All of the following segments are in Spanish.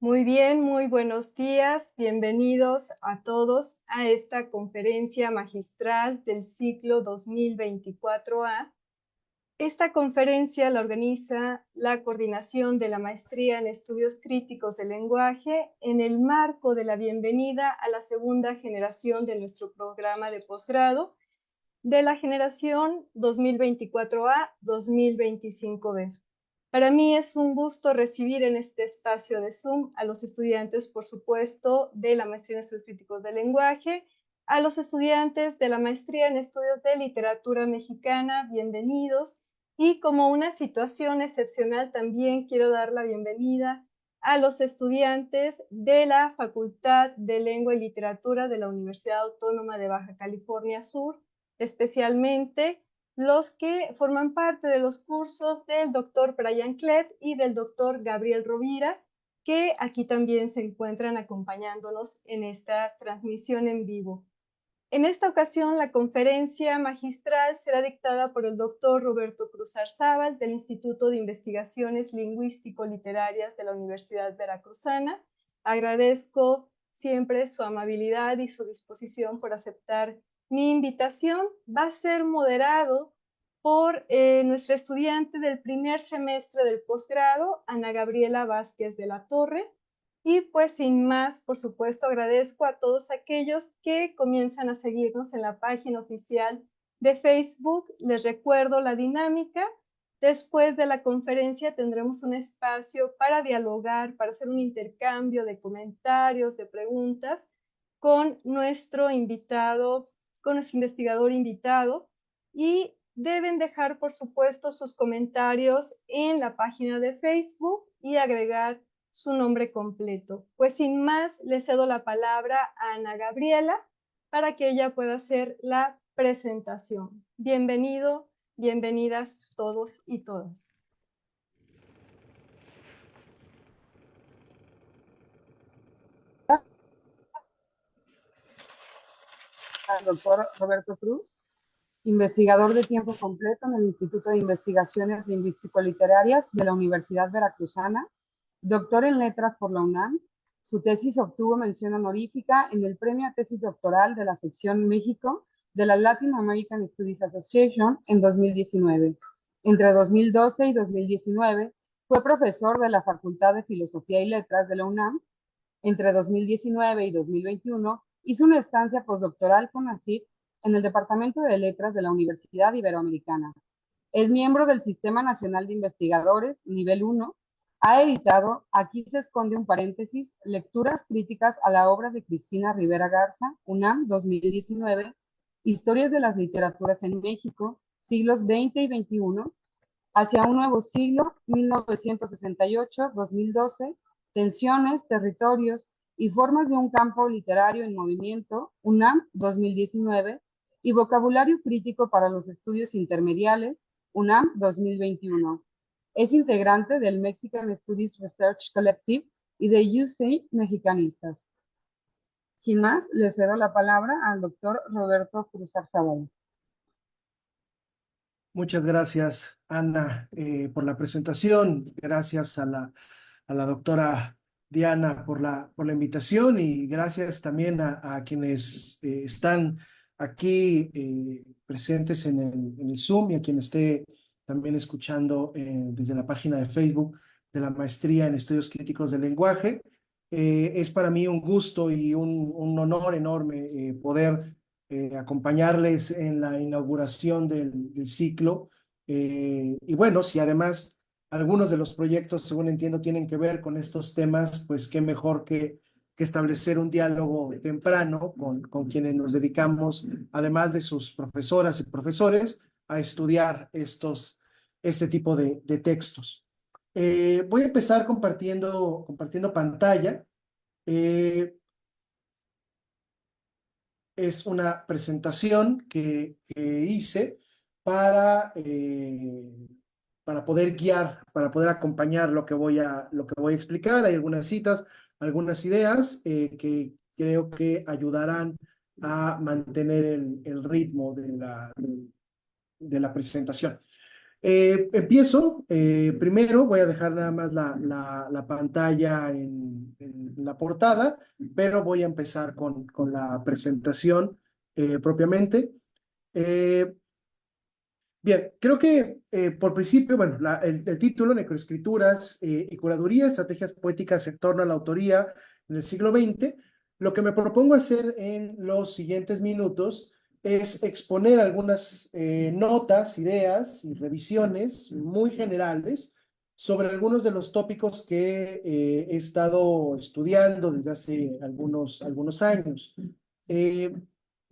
Muy bien, muy buenos días. Bienvenidos a todos a esta conferencia magistral del ciclo 2024A. Esta conferencia la organiza la Coordinación de la Maestría en Estudios Críticos del Lenguaje en el marco de la bienvenida a la segunda generación de nuestro programa de posgrado de la generación 2024A-2025B. Para mí es un gusto recibir en este espacio de Zoom a los estudiantes, por supuesto, de la Maestría en Estudios Críticos del Lenguaje, a los estudiantes de la Maestría en Estudios de Literatura Mexicana, bienvenidos. Y como una situación excepcional, también quiero dar la bienvenida a los estudiantes de la Facultad de Lengua y Literatura de la Universidad Autónoma de Baja California Sur, especialmente los que forman parte de los cursos del doctor Brian Klett y del doctor Gabriel Rovira, que aquí también se encuentran acompañándonos en esta transmisión en vivo. En esta ocasión, la conferencia magistral será dictada por el doctor Roberto Cruz Arzábal del Instituto de Investigaciones Lingüístico-Literarias de la Universidad Veracruzana. Agradezco siempre su amabilidad y su disposición por aceptar mi invitación. Va a ser moderado por nuestra estudiante del primer semestre del posgrado, Ana Gabriela Vázquez de la Torre. Y pues sin más, por supuesto, agradezco a todos aquellos que comienzan a seguirnos en la página oficial de Facebook. Les recuerdo la dinámica. Después de la conferencia tendremos un espacio para dialogar, para hacer un intercambio de comentarios, de preguntas con nuestro invitado, con nuestro investigador invitado. Y deben dejar, por supuesto, sus comentarios en la página de Facebook y agregar su nombre completo. Pues sin más, le cedo la palabra a Ana Gabriela para que ella pueda hacer la presentación. Bienvenido, bienvenidas todos y todas. Al doctor Roberto Cruz, investigador de tiempo completo en el Instituto de Investigaciones Lingüístico-Literarias de la Universidad Veracruzana, doctor en letras por la UNAM. Su tesis obtuvo mención honorífica en el premio a tesis doctoral de la sección México de la Latin American Studies Association en 2019. Entre 2012 y 2019 fue profesor de la Facultad de Filosofía y Letras de la UNAM. Entre 2019 y 2021 hizo una estancia postdoctoral con ACID en el Departamento de Letras de la Universidad Iberoamericana. Es miembro del Sistema Nacional de Investigadores, nivel 1. Ha editado, aquí se esconde un paréntesis, lecturas críticas a la obra de Cristina Rivera Garza, UNAM 2019, Historias de las Literaturas en México, siglos XX y XXI, Hacia un Nuevo Siglo, 1968-2012, Tensiones, Territorios y Formas de un Campo Literario en Movimiento, UNAM 2019, y Vocabulario Crítico para los Estudios Intermediales, UNAM 2021. Es integrante del Mexican Studies Research Collective y de UC Mexicanistas. Sin más, le cedo la palabra al doctor Roberto Cruz Arzábal. Muchas gracias, Ana, por la presentación. Gracias a la doctora Diana por la invitación y gracias también a quienes están aquí presentes en el Zoom y a quien esté también escuchando desde la página de Facebook de la Maestría en Estudios Críticos del Lenguaje. Es para mí un gusto y un honor enorme poder acompañarles en la inauguración del ciclo. Y bueno, si además algunos de los proyectos, según entiendo, tienen que ver con estos temas, pues qué mejor que establecer un diálogo temprano con quienes nos dedicamos, además de sus profesoras y profesores, a estudiar este tipo de textos. Voy a empezar compartiendo pantalla. Es una presentación que hice para poder guiar, para poder acompañar lo que voy a explicar. Hay algunas citas, algunas ideas que creo que ayudarán a mantener el ritmo de la presentación. Empiezo. Primero voy a dejar nada más la pantalla en la portada, pero voy a empezar con la presentación propiamente. Eh, Bien, creo que por principio, bueno, el título, Necroescrituras y Curaduría, Estrategias Poéticas en torno a la autoría en el siglo XX, lo que me propongo hacer en los siguientes minutos es exponer algunas notas, ideas y revisiones muy generales sobre algunos de los tópicos que he estado estudiando desde hace algunos años. Eh,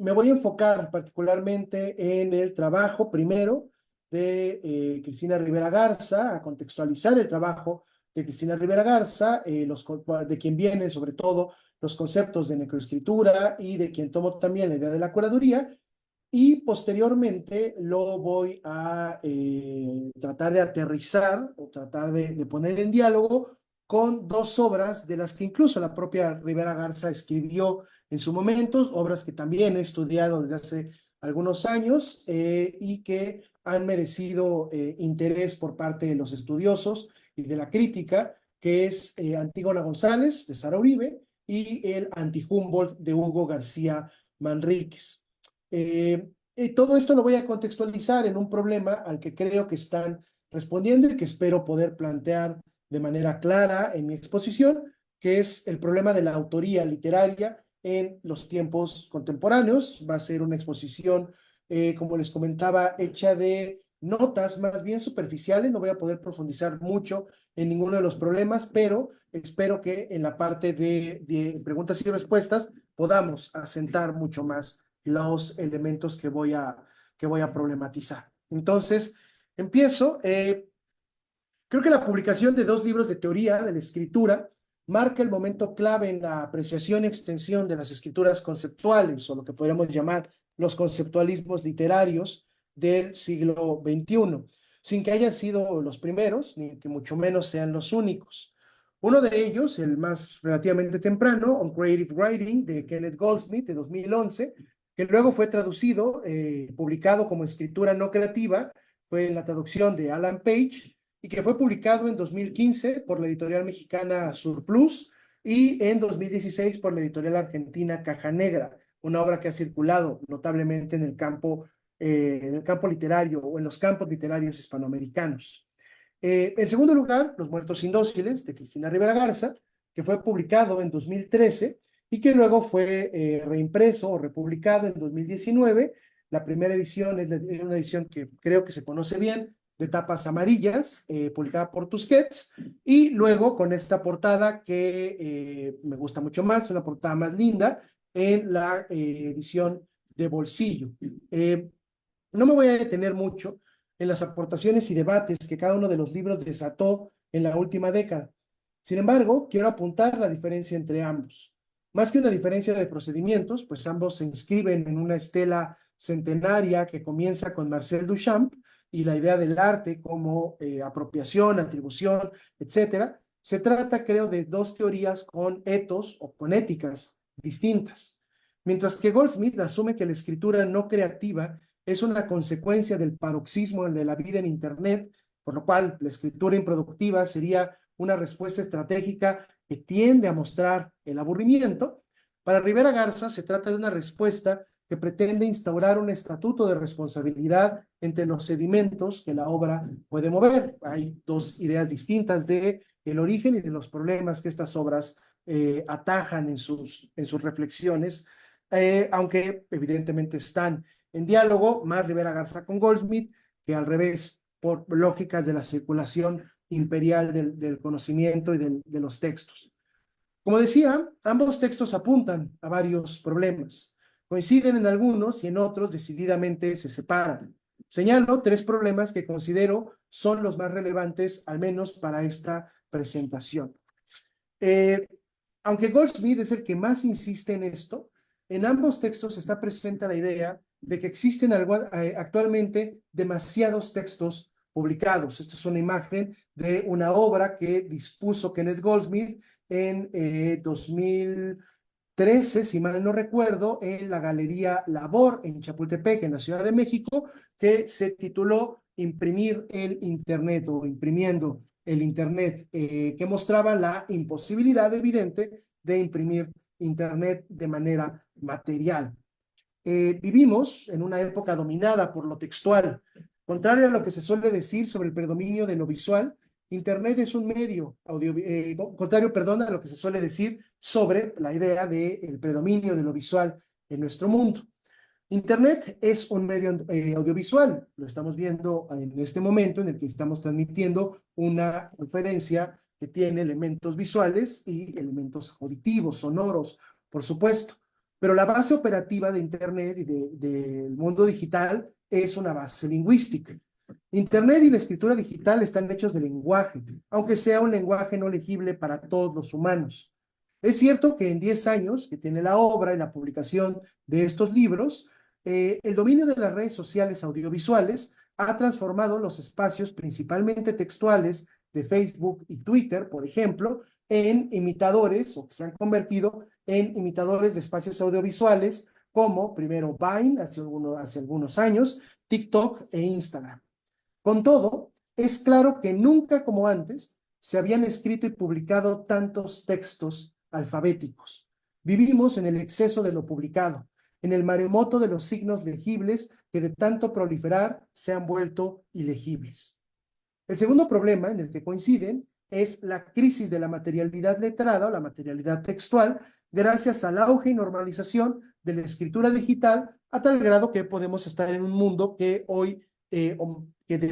Me voy a enfocar particularmente en el trabajo primero de Cristina Rivera Garza, a contextualizar el trabajo de Cristina Rivera Garza, de quien vienen sobre todo los conceptos de necroescritura y de quien tomo también la idea de la curaduría, y posteriormente lo voy a tratar de aterrizar o tratar de poner en diálogo con dos obras de las que incluso la propia Rivera Garza escribió en su momento, obras que también he estudiado desde hace algunos años y que han merecido interés por parte de los estudiosos y de la crítica, que es Antígona González, de Sara Uribe, y el Anti-Humboldt, de Hugo García Manríquez. Todo esto lo voy a contextualizar en un problema al que creo que están respondiendo y que espero poder plantear de manera clara en mi exposición, que es el problema de la autoría literaria en los tiempos contemporáneos. Va a ser una exposición, como les comentaba, hecha de notas más bien superficiales. No voy a poder profundizar mucho en ninguno de los problemas, pero espero que en la parte de preguntas y respuestas podamos asentar mucho más los elementos que voy a problematizar. Entonces, empiezo. Creo que la publicación de dos libros de teoría de la escritura marca el momento clave en la apreciación y extensión de las escrituras conceptuales, o lo que podríamos llamar los conceptualismos literarios del siglo XXI, sin que hayan sido los primeros, ni que mucho menos sean los únicos. Uno de ellos, el más relativamente temprano, On Creative Writing, de Kenneth Goldsmith, de 2011, que luego fue traducido, publicado como escritura no creativa, fue la traducción de Alan Page, y que fue publicado en 2015 por la editorial mexicana Surplus y en 2016 por la editorial argentina Caja Negra, una obra que ha circulado notablemente en el campo literario o en los campos literarios hispanoamericanos. En segundo lugar, Los Muertos Indóciles, de Cristina Rivera Garza, que fue publicado en 2013 y que luego fue reimpreso o republicado en 2019. La primera edición es una edición que creo que se conoce bien, de tapas amarillas, publicada por Tusquets, y luego con esta portada que me gusta mucho más, una portada más linda, en la edición de bolsillo. No me voy a detener mucho en las aportaciones y debates que cada uno de los libros desató en la última década. Sin embargo, quiero apuntar la diferencia entre ambos. Más que una diferencia de procedimientos, pues ambos se inscriben en una estela centenaria que comienza con Marcel Duchamp y la idea del arte como apropiación, atribución, etcétera. Se trata, creo, de dos teorías con etos o con éticas distintas. Mientras que Goldsmith asume que la escritura no creativa es una consecuencia del paroxismo de la vida en Internet, por lo cual la escritura improductiva sería una respuesta estratégica que tiende a mostrar el aburrimiento. Para Rivera Garza se trata de una respuesta que pretende instaurar un estatuto de responsabilidad entre los sedimentos que la obra puede mover. Hay dos ideas distintas de el origen y de los problemas que estas obras atajan en sus reflexiones, aunque evidentemente están en diálogo, más Rivera Garza con Goldsmith, que al revés, por lógicas de la circulación imperial del conocimiento y de los textos. Como decía, ambos textos apuntan a varios problemas. Coinciden en algunos y en otros decididamente se separan. Señalo tres problemas que considero son los más relevantes, al menos para esta presentación. Aunque Goldsmith es el que más insiste en esto, en ambos textos está presente la idea de que existen actualmente demasiados textos publicados. Esta es una imagen de una obra que dispuso Kenneth Goldsmith en 2013, si mal no recuerdo, en la Galería Labor en Chapultepec, en la Ciudad de México, que se tituló imprimir el Internet o imprimiendo el Internet, que mostraba la imposibilidad evidente de imprimir Internet de manera material. Vivimos en una época dominada por lo textual. Contrario a lo que se suele decir sobre el predominio de lo visual, Internet es un medio contrario, perdón, a lo que se suele decir sobre la idea del predominio de lo visual en nuestro mundo. Internet es un medio audiovisual, lo estamos viendo en este momento en el que estamos transmitiendo una conferencia que tiene elementos visuales y elementos auditivos, sonoros, por supuesto. Pero la base operativa de Internet y del mundo digital es una base lingüística. Internet y la escritura digital están hechos de lenguaje, aunque sea un lenguaje no legible para todos los humanos. Es cierto que en 10 años que tiene la obra y la publicación de estos libros, el dominio de las redes sociales audiovisuales ha transformado los espacios principalmente textuales de Facebook y Twitter, por ejemplo, en imitadores o que se han convertido en imitadores de espacios audiovisuales como primero Vine hace algunos años, TikTok e Instagram. Con todo, es claro que nunca como antes se habían escrito y publicado tantos textos alfabéticos. Vivimos en el exceso de lo publicado, en el maremoto de los signos legibles que de tanto proliferar se han vuelto ilegibles. El segundo problema en el que coinciden es la crisis de la materialidad letrada o la materialidad textual, gracias al auge y normalización de la escritura digital, a tal grado que podemos estar en un mundo que hoy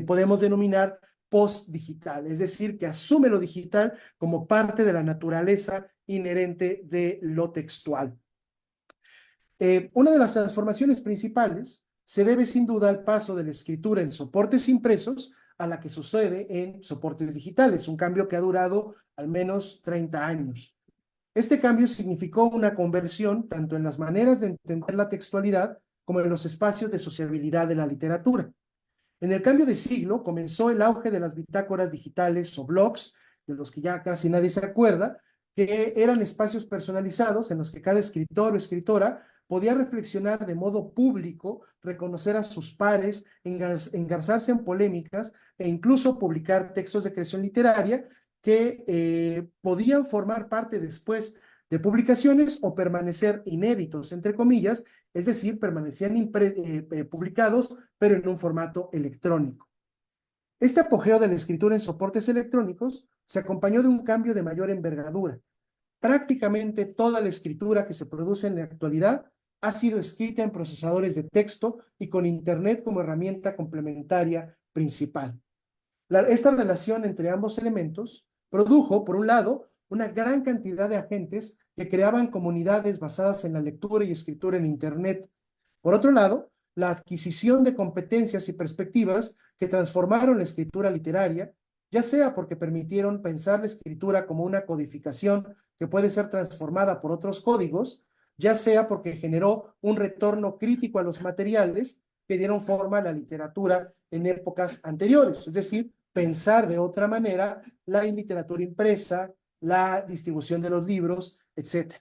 podemos denominar post-digital, es decir, que asume lo digital como parte de la naturaleza inherente de lo textual. Una de las transformaciones principales se debe sin duda al paso de la escritura en soportes impresos a la que sucede en soportes digitales, un cambio que ha durado al menos 30 años. Este cambio significó una conversión tanto en las maneras de entender la textualidad como en los espacios de sociabilidad de la literatura. En el cambio de siglo comenzó el auge de las bitácoras digitales o blogs, de los que ya casi nadie se acuerda, que eran espacios personalizados en los que cada escritor o escritora podía reflexionar de modo público, reconocer a sus pares, engarzarse en polémicas e incluso publicar textos de creación literaria que podían formar parte después de publicaciones o permanecer inéditos, entre comillas, es decir, permanecían publicados, pero en un formato electrónico. Este apogeo de la escritura en soportes electrónicos se acompañó de un cambio de mayor envergadura. Prácticamente toda la escritura que se produce en la actualidad ha sido escrita en procesadores de texto y con Internet como herramienta complementaria principal. Esta relación entre ambos elementos produjo, por un lado, una gran cantidad de agentes que creaban comunidades basadas en la lectura y escritura en Internet. Por otro lado, la adquisición de competencias y perspectivas que transformaron la escritura literaria, ya sea porque permitieron pensar la escritura como una codificación que puede ser transformada por otros códigos, ya sea porque generó un retorno crítico a los materiales que dieron forma a la literatura en épocas anteriores, es decir, pensar de otra manera la literatura impresa, la distribución de los libros, etc.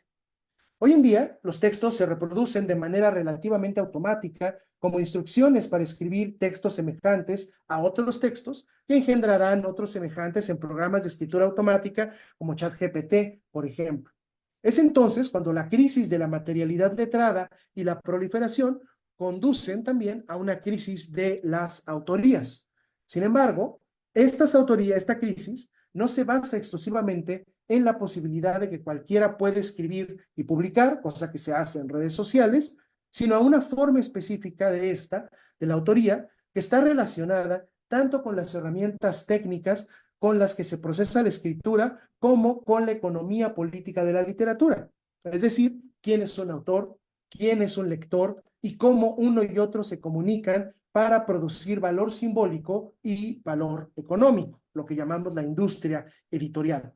Hoy en día, los textos se reproducen de manera relativamente automática como instrucciones para escribir textos semejantes a otros textos que engendrarán otros semejantes en programas de escritura automática como ChatGPT, por ejemplo. Es entonces cuando la crisis de la materialidad letrada y la proliferación conducen también a una crisis de las autorías. Sin embargo, esta crisis no se basa exclusivamente en la posibilidad de que cualquiera pueda escribir y publicar, cosa que se hace en redes sociales, sino a una forma específica de la autoría, que está relacionada tanto con las herramientas técnicas con las que se procesa la escritura, como con la economía política de la literatura. Es decir, quién es un autor, quién es un lector y cómo uno y otro se comunican para producir valor simbólico y valor económico, lo que llamamos la industria editorial.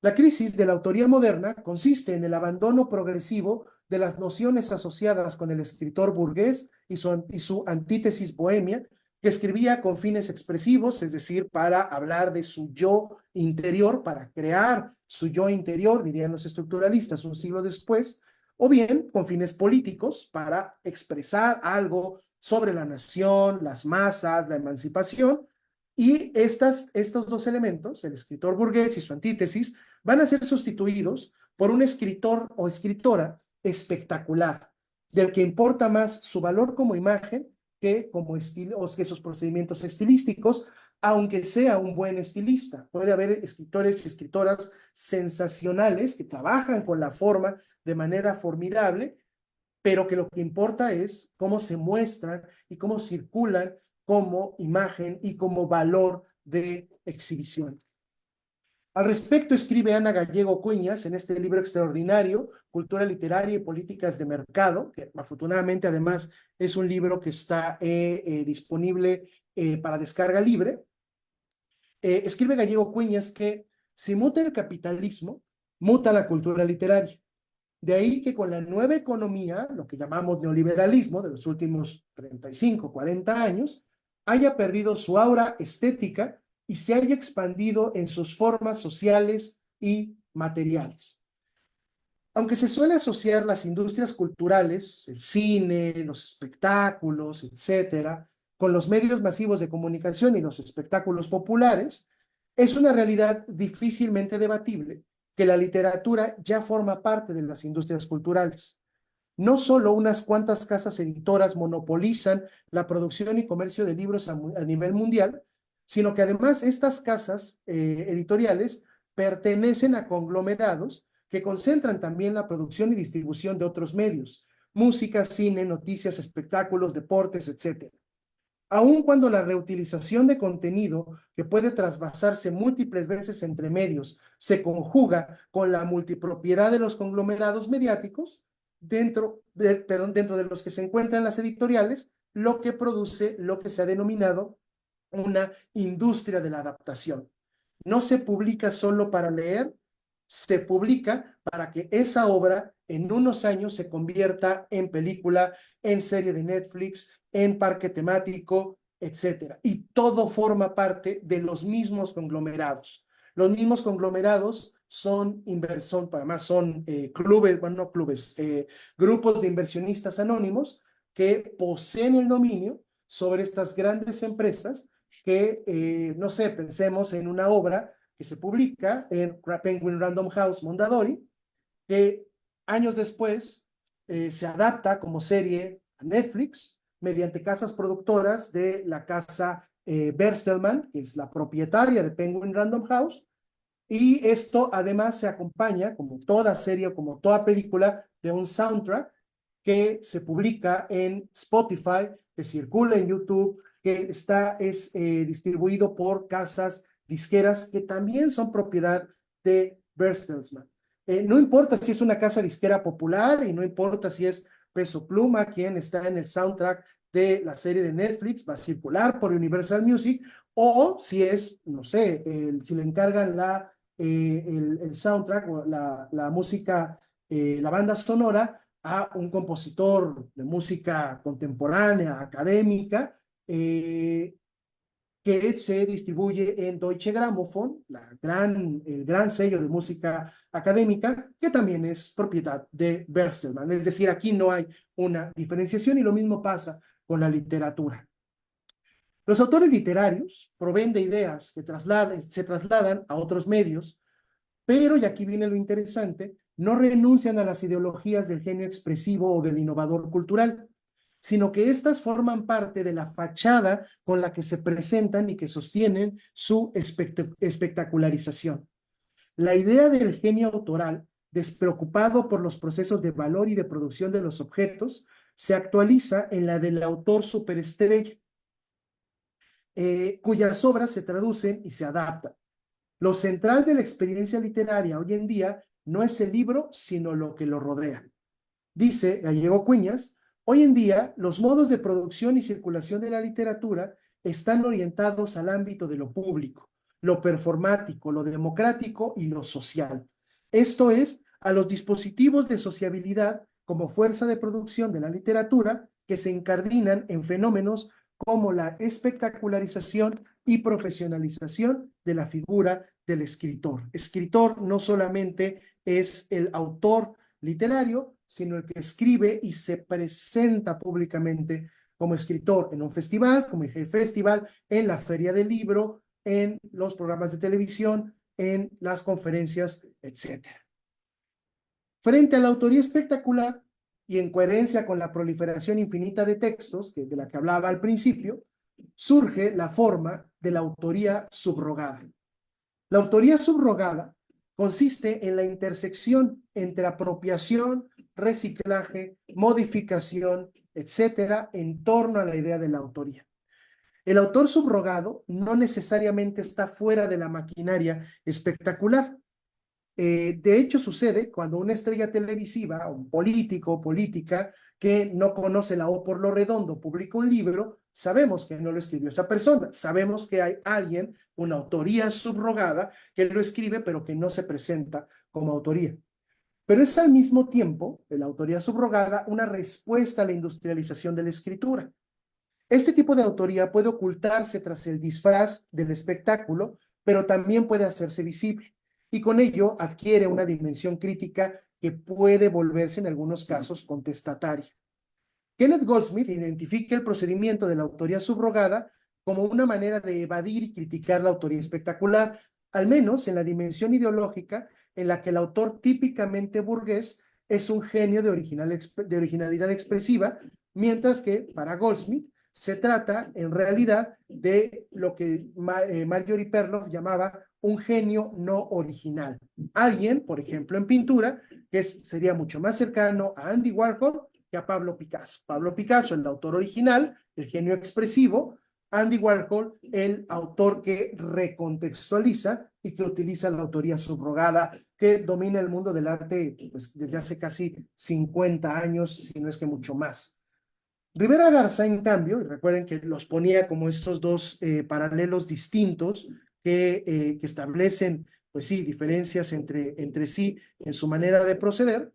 La crisis de la autoría moderna consiste en el abandono progresivo de las nociones asociadas con el escritor burgués y su antítesis bohemia, que escribía con fines expresivos, es decir, para hablar de su yo interior, para crear su yo interior, dirían los estructuralistas un siglo después, o bien con fines políticos, para expresar algo sobre la nación, las masas, la emancipación, y estos dos elementos, el escritor burgués y su antítesis, van a ser sustituidos por un escritor o escritora espectacular, del que importa más su valor como imagen que como estilo, o que sus procedimientos estilísticos, aunque sea un buen estilista. Puede haber escritores y escritoras sensacionales que trabajan con la forma de manera formidable, pero que lo que importa es cómo se muestran y cómo circulan como imagen y como valor de exhibición. Al respecto, escribe Ana Gallego Cuñas en este libro extraordinario, Cultura Literaria y Políticas de Mercado, que afortunadamente además es un libro que está disponible para descarga libre. Escribe Gallego Cuñas que si muta el capitalismo, muta la cultura literaria. De ahí que con la nueva economía, lo que llamamos neoliberalismo de los últimos 35, 40 años, haya perdido su aura estética y se haya expandido en sus formas sociales y materiales. Aunque se suele asociar las industrias culturales, el cine, los espectáculos, etcétera, con los medios masivos de comunicación y los espectáculos populares, es una realidad difícilmente debatible que la literatura ya forma parte de las industrias culturales. No solo unas cuantas casas editoras monopolizan la producción y comercio de libros a nivel mundial, sino que además estas casas editoriales pertenecen a conglomerados que concentran también la producción y distribución de otros medios, música, cine, noticias, espectáculos, deportes, etc. Aun cuando la reutilización de contenido, que puede trasvasarse múltiples veces entre medios, se conjuga con la multipropiedad de los conglomerados mediáticos, dentro de los que se encuentran las editoriales, lo que produce lo que se ha denominado una industria de la adaptación. No se publica solo para leer, se publica para que esa obra en unos años se convierta en película, en serie de Netflix, en parque temático, etcétera. Y todo forma parte de los mismos conglomerados. Los mismos conglomerados son además son clubes, bueno, no clubes, grupos de inversionistas anónimos que poseen el dominio sobre estas grandes empresas que, no sé, pensemos en una obra que se publica en Penguin Random House Mondadori, que años después se adapta como serie a Netflix mediante casas productoras de la casa Bertelsmann, que es la propietaria de Penguin Random House, y esto además se acompaña, como toda serie o como toda película, de un soundtrack que se publica en Spotify, que circula en YouTube, que es distribuido por casas disqueras que también son propiedad de Bertelsmann. No importa si es una casa disquera popular y no importa si es Peso Pluma quien está en el soundtrack de la serie de Netflix, va a circular por Universal Music, o si es, no sé, si le encargan el soundtrack o la música, la banda sonora a un compositor de música contemporánea, académica, que se distribuye en Deutsche Grammophon, el gran sello de música académica, que también es propiedad de Bertelsmann. Es decir, aquí no hay una diferenciación y lo mismo pasa con la literatura. Los autores literarios proveen de ideas que se trasladan a otros medios, pero, y aquí viene lo interesante, no renuncian a las ideologías del genio expresivo o del innovador cultural, sino que éstas forman parte de la fachada con la que se presentan y que sostienen su espectacularización. La idea del genio autoral, despreocupado por los procesos de valor y de producción de los objetos, se actualiza en la del autor superestrella, cuyas obras se traducen y se adaptan. Lo central de la experiencia literaria hoy en día no es el libro, sino lo que lo rodea. Dice Gallego Cuñas, hoy en día los modos de producción y circulación de la literatura están orientados al ámbito de lo público, lo performático, lo democrático y lo social. Esto es, a los dispositivos de sociabilidad como fuerza de producción de la literatura que se incardinan en fenómenos como la espectacularización y profesionalización de la figura del escritor. Escritor no solamente es el autor literario, sino el que escribe y se presenta públicamente como escritor en un festival, como festival, en la feria del libro, en los programas de televisión, en las conferencias, etc. Frente a la autoría espectacular y en coherencia con la proliferación infinita de textos, de la que hablaba al principio, surge la forma de la autoría subrogada. La autoría subrogada consiste en la intersección entre apropiación, reciclaje, modificación, etcétera, en torno a la idea de la autoría. El autor subrogado no necesariamente está fuera de la maquinaria espectacular. De hecho, sucede cuando una estrella televisiva, un político o política que no conoce la O por lo redondo publica un libro, sabemos que no lo escribió esa persona, sabemos que hay alguien, una autoría subrogada, que lo escribe, pero que no se presenta como autoría. Pero es al mismo tiempo, de la autoría subrogada, una respuesta a la industrialización de la escritura. Este tipo de autoría puede ocultarse tras el disfraz del espectáculo, pero también puede hacerse visible, y con ello adquiere una dimensión crítica que puede volverse en algunos casos contestataria. Kenneth Goldsmith identifica el procedimiento de la autoría subrogada como una manera de evadir y criticar la autoría espectacular, al menos en la dimensión ideológica en la que el autor típicamente burgués es un genio de originalidad expresiva, mientras que para Goldsmith se trata en realidad de lo que Marjorie Perloff llamaba un genio no original. Alguien, por ejemplo, en pintura, que sería mucho más cercano a Andy Warhol que a Pablo Picasso. Pablo Picasso, el autor original, el genio expresivo; Andy Warhol, el autor que recontextualiza y que utiliza la autoría subrogada, que domina el mundo del arte pues, desde hace casi 50 años, si no es que mucho más. Rivera Garza, en cambio, y recuerden que los ponía como estos dos paralelos distintos que establecen, pues sí, diferencias entre sí en su manera de proceder.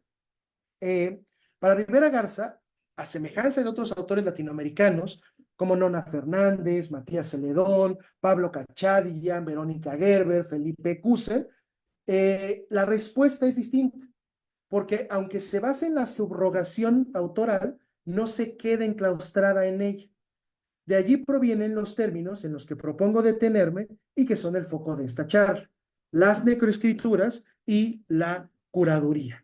Para Rivera Garza, a semejanza de otros autores latinoamericanos, como Nona Fernández, Matías Celedón, Pablo Cachadilla, Verónica Gerber, Felipe Kusser, la respuesta es distinta, porque aunque se basa en la subrogación autoral, no se queda enclaustrada en ella. De allí provienen los términos en los que propongo detenerme y que son el foco de esta charla: las necroescrituras y la curaduría.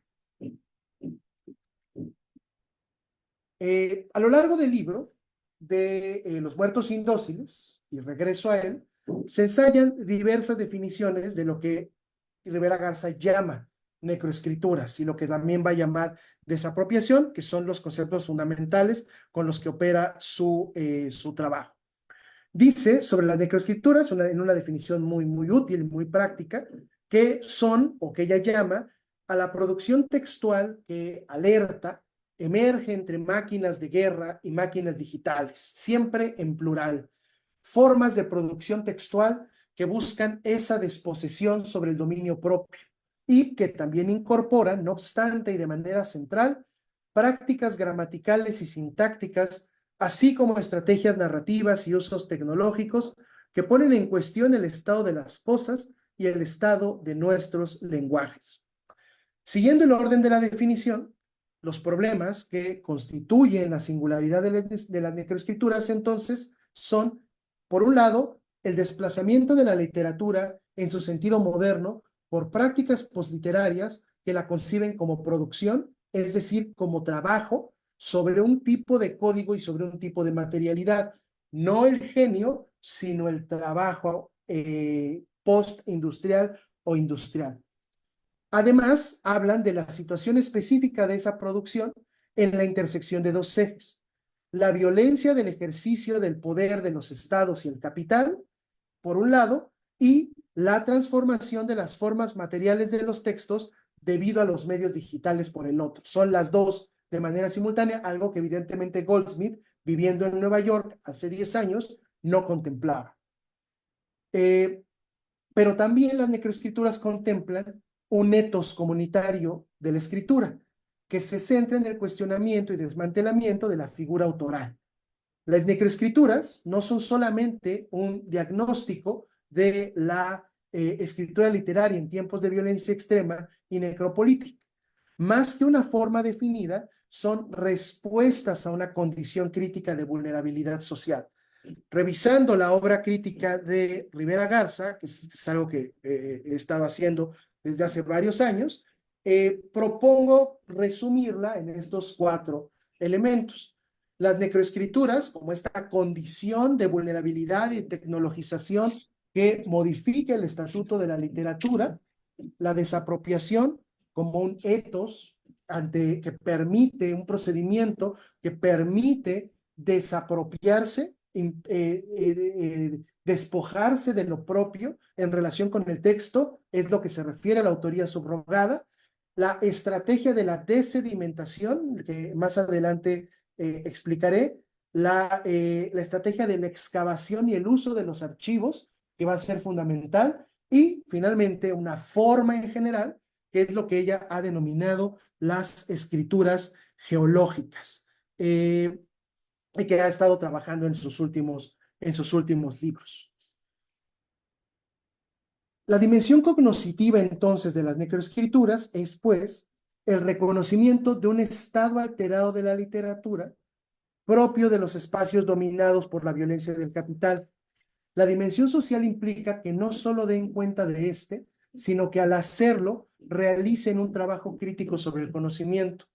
A lo largo del libro de Los muertos indóciles, y regreso a él, se ensayan diversas definiciones de lo que Rivera Garza llama necroescrituras y lo que también va a llamar desapropiación, que son los conceptos fundamentales con los que opera su trabajo. Dice sobre las necroescrituras, en una definición muy útil, muy práctica, que son, o que ella llama, a la producción textual que alerta, emerge entre máquinas de guerra y máquinas digitales, siempre en plural. Formas de producción textual que buscan esa desposesión sobre el dominio propio y que también incorporan, no obstante y de manera central, prácticas gramaticales y sintácticas, así como estrategias narrativas y usos tecnológicos que ponen en cuestión el estado de las cosas y el estado de nuestros lenguajes. Siguiendo el orden de la definición, los problemas que constituyen la singularidad de las necroescrituras entonces son, por un lado, el desplazamiento de la literatura en su sentido moderno por prácticas posliterarias que la conciben como producción, es decir, como trabajo sobre un tipo de código y sobre un tipo de materialidad, no el genio, sino el trabajo postindustrial o industrial. Además, hablan de la situación específica de esa producción en la intersección de dos ejes: la violencia del ejercicio del poder de los estados y el capital, por un lado, y la transformación de las formas materiales de los textos debido a los medios digitales por el otro. Son las dos de manera simultánea, algo que evidentemente Goldsmith, viviendo en Nueva York hace 10 años, no contemplaba. Pero también las necroescrituras contemplan un etos comunitario de la escritura, que se centra en el cuestionamiento y desmantelamiento de la figura autoral. Las necroescrituras no son solamente un diagnóstico de la escritura literaria en tiempos de violencia extrema y necropolítica. más que una forma definida, son respuestas a una condición crítica de vulnerabilidad social. Revisando la obra crítica de Rivera Garza, que es algo que he estado haciendo desde hace varios años, propongo resumirla en estos 4 elementos. Las necroescrituras, como esta condición de vulnerabilidad y tecnologización que modifica el estatuto de la literatura, la desapropiación como un etos que permite un procedimiento que permite desapropiarse, despojarse de lo propio en relación con el texto, es lo que se refiere a la autoría subrogada. La estrategia de la desedimentación, que más adelante explicaré, la estrategia de la excavación y el uso de los archivos, que va a ser fundamental, y finalmente una forma en general, que es lo que ella ha denominado las escrituras geológicas, y que ha estado trabajando en sus últimos libros. La dimensión cognoscitiva entonces de las necroescrituras es, pues, el reconocimiento de un estado alterado de la literatura propio de los espacios dominados por la violencia del capital. La dimensión social implica que no solo den cuenta de este, sino que al hacerlo realicen un trabajo crítico sobre el conocimiento.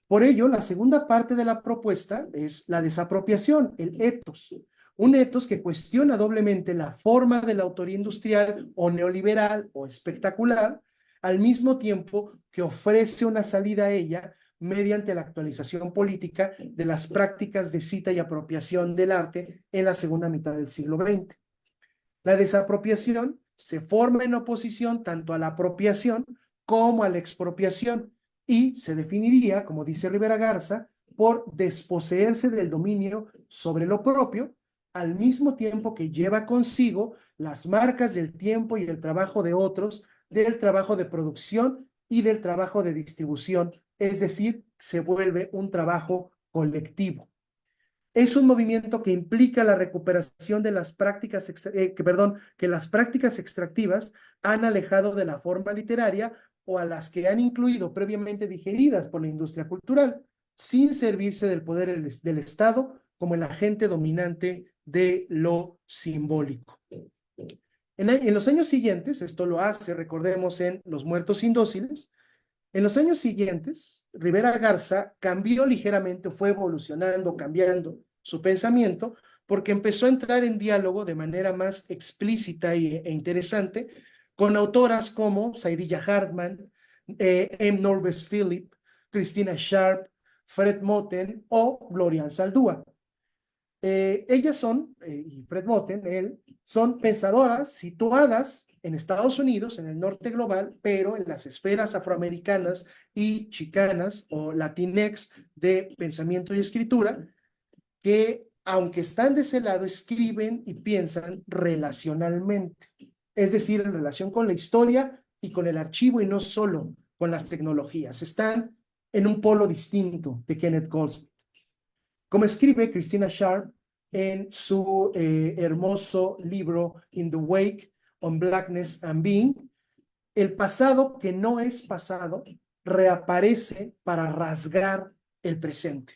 Por ello, la segunda parte de la propuesta es la desapropiación, el etos. Un etos que cuestiona doblemente la forma de la autoría industrial o neoliberal o espectacular, al mismo tiempo que ofrece una salida a ella mediante la actualización política de las prácticas de cita y apropiación del arte en la segunda mitad del siglo XX. La desapropiación se forma en oposición tanto a la apropiación como a la expropiación y se definiría, como dice Rivera Garza, por desposeerse del dominio sobre lo propio, al mismo tiempo que lleva consigo las marcas del tiempo y el trabajo de otros, del trabajo de producción y del trabajo de distribución, es decir, se vuelve un trabajo colectivo. Es un movimiento que implica la recuperación de las prácticas, que las prácticas extractivas han alejado de la forma literaria o a las que han incluido previamente digeridas por la industria cultural, sin servirse del poder del Estado como el agente dominante de lo simbólico. En los años siguientes, esto lo hace, recordemos, en Los Muertos Indóciles, en los años siguientes, Rivera Garza cambió ligeramente, fue evolucionando, cambiando su pensamiento, porque empezó a entrar en diálogo de manera más explícita e interesante con autoras como Saidiya Hartman, M. Norvis Philip, Christina Sharp, Fred Moten o Gloria Anzaldúa. Ellas son, y Fred Moten, él, son pensadoras situadas en Estados Unidos, en el norte global, pero en las esferas afroamericanas y chicanas o latinex de pensamiento y escritura, que aunque están de ese lado, escriben y piensan relacionalmente, es decir, en relación con la historia y con el archivo y no solo con las tecnologías. Están en un polo distinto de Kenneth Goldsmith. Como escribe Christina Sharp en su hermoso libro In the Wake on Blackness and Being, el pasado que no es pasado reaparece para rasgar el presente.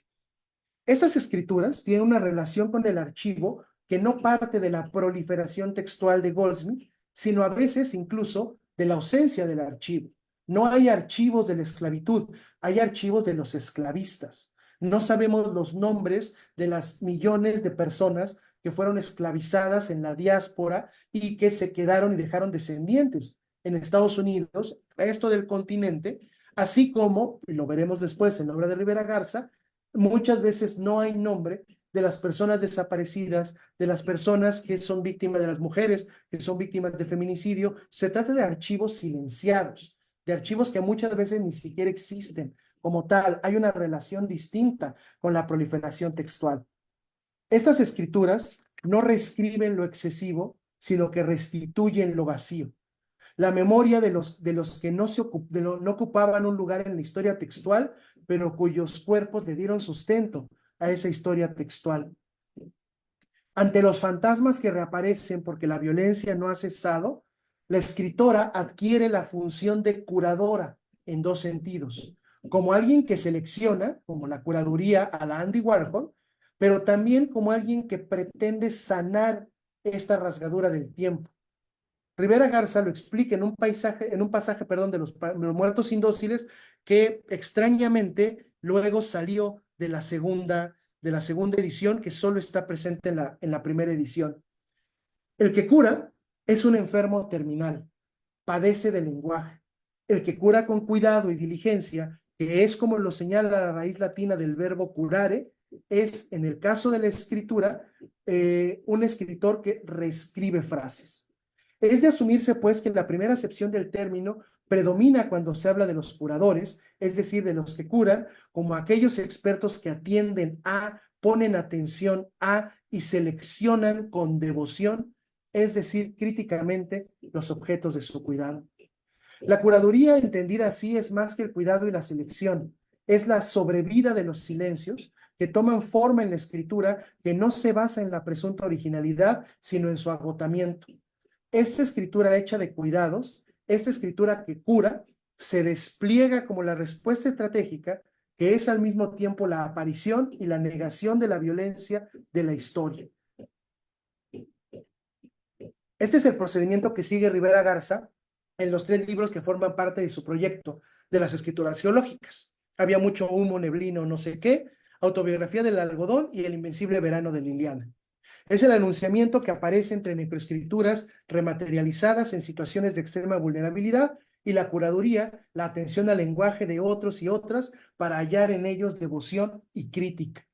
Esas escrituras tienen una relación con el archivo que no parte de la proliferación textual de Goldsmith, sino a veces incluso de la ausencia del archivo. No hay archivos de la esclavitud, hay archivos de los esclavistas. No sabemos los nombres de las millones de personas que fueron esclavizadas en la diáspora y que se quedaron y dejaron descendientes en Estados Unidos, el resto del continente, así como, y lo veremos después en la obra de Rivera Garza, muchas veces no hay nombre de las personas desaparecidas, de las personas que son víctimas, de las mujeres que son víctimas de feminicidio. Se trata de archivos silenciados, de archivos que muchas veces ni siquiera existen como tal. Hay una relación distinta con la proliferación textual. Estas escrituras no reescriben lo excesivo, sino que restituyen lo vacío. La memoria de los que no ocupaban un lugar en la historia textual, pero cuyos cuerpos le dieron sustento a esa historia textual. Ante los fantasmas que reaparecen porque la violencia no ha cesado, la escritora adquiere la función de curadora en dos sentidos. como alguien que selecciona, como la curaduría a la Andy Warhol, pero también como alguien que pretende sanar esta rasgadura del tiempo. Rivera Garza lo explica en un pasaje, perdón, de los muertos indóciles, que extrañamente luego salió de la segunda edición, que solo está presente en la primera edición. El que cura es un enfermo terminal, padece del lenguaje. El que cura con cuidado y diligencia, que es como lo señala la raíz latina del verbo curare, es, en el caso de la escritura, un escritor que reescribe frases. Es de asumirse, pues, que la primera acepción del término predomina cuando se habla de los curadores, es decir, de los que curan, como aquellos expertos que atienden a, ponen atención a y seleccionan con devoción, es decir, críticamente, los objetos de su cuidado. La curaduría, entendida así, es más que el cuidado y la selección, es la sobrevida de los silencios que toman forma en la escritura, que no se basa en la presunta originalidad, sino en su agotamiento. Esta escritura hecha de cuidados, esta escritura que cura, se despliega como la respuesta estratégica, que es al mismo tiempo la aparición y la negación de la violencia de la historia. Este es el procedimiento que sigue Rivera Garza en los 3 libros que forman parte de su proyecto de las escrituras geológicas. Había mucho humo, neblina o no sé qué, autobiografía del algodón y el invencible verano de Liliana. Es el anunciamiento que aparece entre necroescrituras rematerializadas en situaciones de extrema vulnerabilidad y la curaduría, la atención al lenguaje de otros y otras para hallar en ellos devoción y crítica.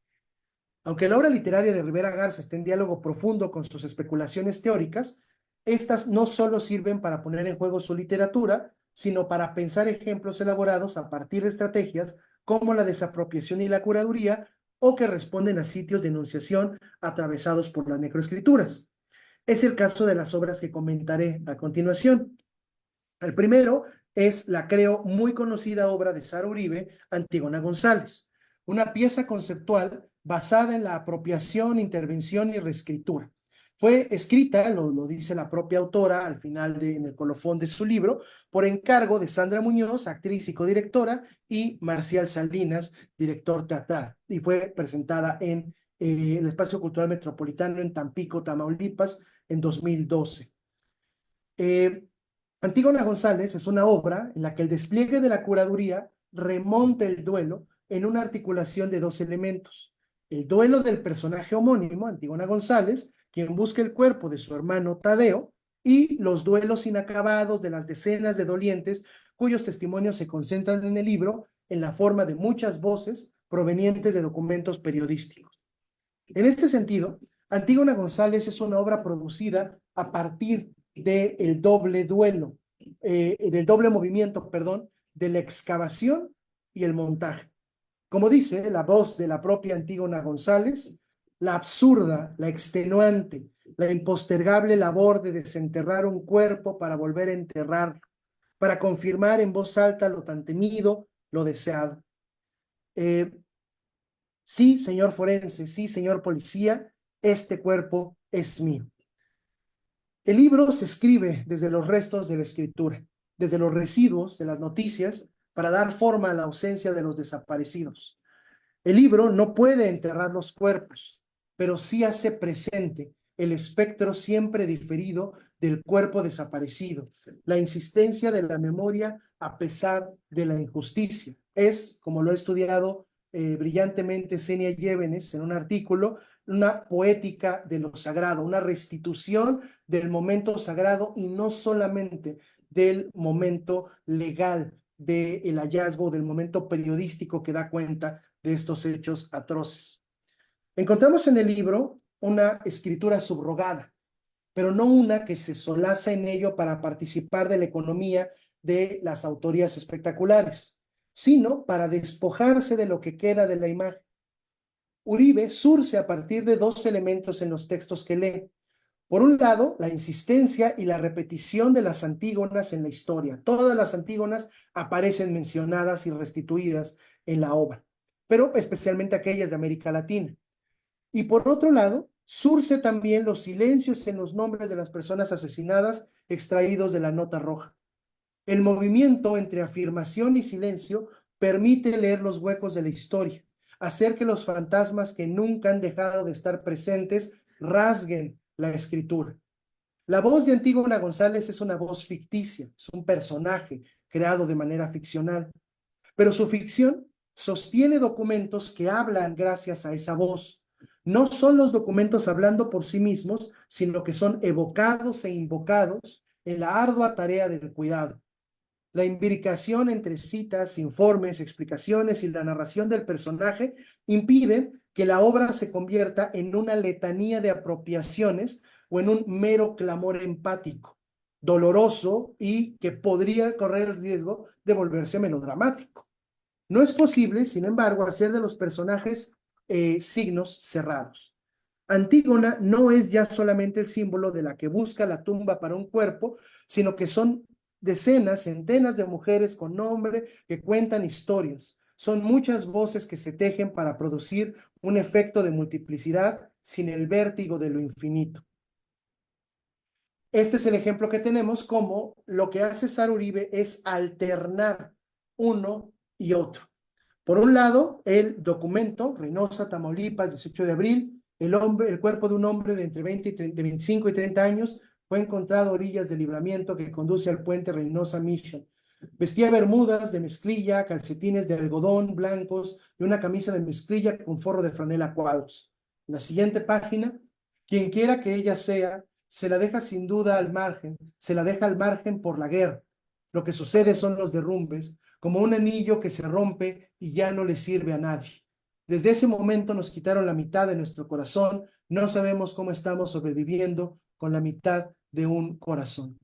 Aunque la obra literaria de Rivera Garza esté en diálogo profundo con sus especulaciones teóricas, estas no solo sirven para poner en juego su literatura, sino para pensar ejemplos elaborados a partir de estrategias como la desapropiación y la curaduría, o que responden a sitios de enunciación atravesados por las necroescrituras. Es el caso de las obras que comentaré a continuación. El primero es la, creo, muy conocida obra de Sara Uribe, Antígona González, una pieza conceptual basada en la apropiación, intervención y reescritura. Fue escrita, lo dice la propia autora al final en el colofón de su libro, por encargo de Sandra Muñoz, actriz y codirectora, y Marcial Salinas, director teatral, y fue presentada en el Espacio Cultural Metropolitano en Tampico, Tamaulipas, en 2012. Antígona González es una obra en la que el despliegue de la curaduría remonta el duelo en una articulación de 2 elementos. El duelo del personaje homónimo, Antígona González, quien busca el cuerpo de su hermano Tadeo, y los duelos inacabados de las decenas de dolientes cuyos testimonios se concentran en el libro en la forma de muchas voces provenientes de documentos periodísticos. En este sentido, Antígona González es una obra producida a partir del doble duelo, del doble movimiento, perdón, de la excavación y el montaje. Como dice la voz de la propia Antígona González, la absurda, la extenuante, la impostergable labor de desenterrar un cuerpo para volver a enterrarlo, para confirmar en voz alta lo tan temido, lo deseado. Sí, señor forense, sí, señor policía, este cuerpo es mío. El libro se escribe desde los restos de la escritura, desde los residuos de las noticias, para dar forma a la ausencia de los desaparecidos. El libro no puede enterrar los cuerpos, pero sí hace presente el espectro siempre diferido del cuerpo desaparecido, la insistencia de la memoria a pesar de la injusticia. Es, como lo ha estudiado brillantemente Senia Llévenes en un artículo, una poética de lo sagrado, una restitución del momento sagrado y no solamente del momento legal, del hallazgo, del momento periodístico que da cuenta de estos hechos atroces. Encontramos en el libro una escritura subrogada, pero no una que se solaza en ello para participar de la economía de las autorías espectaculares, sino para despojarse de lo que queda de la imagen. Uribe surce a partir de 2 elementos en los textos que lee. Por un lado, la insistencia y la repetición de las antígonas en la historia. Todas las antígonas aparecen mencionadas y restituidas en la obra, pero especialmente aquellas de América Latina. Y por otro lado, surce también los silencios en los nombres de las personas asesinadas extraídos de la nota roja. El movimiento entre afirmación y silencio permite leer los huecos de la historia, hacer que los fantasmas que nunca han dejado de estar presentes rasguen la escritura. La voz de Antígona González es una voz ficticia, es un personaje creado de manera ficcional, pero su ficción sostiene documentos que hablan gracias a esa voz. No son los documentos hablando por sí mismos, sino que son evocados e invocados en la ardua tarea del cuidado. La imbricación entre citas, informes, explicaciones y la narración del personaje impiden que la obra se convierta en una letanía de apropiaciones o en un mero clamor empático, doloroso y que podría correr el riesgo de volverse melodramático. No es posible, sin embargo, hacer de los personajes signos cerrados. Antígona no es ya solamente el símbolo de la que busca la tumba para un cuerpo, sino que son decenas, centenas de mujeres con nombre que cuentan historias. Son muchas voces que se tejen para producir un efecto de multiplicidad sin el vértigo de lo infinito. Este es el ejemplo que tenemos, como lo que hace Sara Uribe es alternar uno y otro. Por un lado, el documento, Reynosa, Tamaulipas, 18 de abril, el cuerpo de un hombre de entre 25 y 30 años fue encontrado a orillas del libramiento que conduce al puente Reynosa Mission. Vestía bermudas de mezclilla, calcetines de algodón blancos y una camisa de mezclilla con forro de franela a cuadros. En la siguiente página, quien quiera que ella sea, se la deja sin duda al margen, se la deja al margen por la guerra. Lo que sucede son los derrumbes, como un anillo que se rompe y ya no le sirve a nadie. Desde ese momento nos quitaron la mitad de nuestro corazón, no sabemos cómo estamos sobreviviendo con la mitad de un corazón.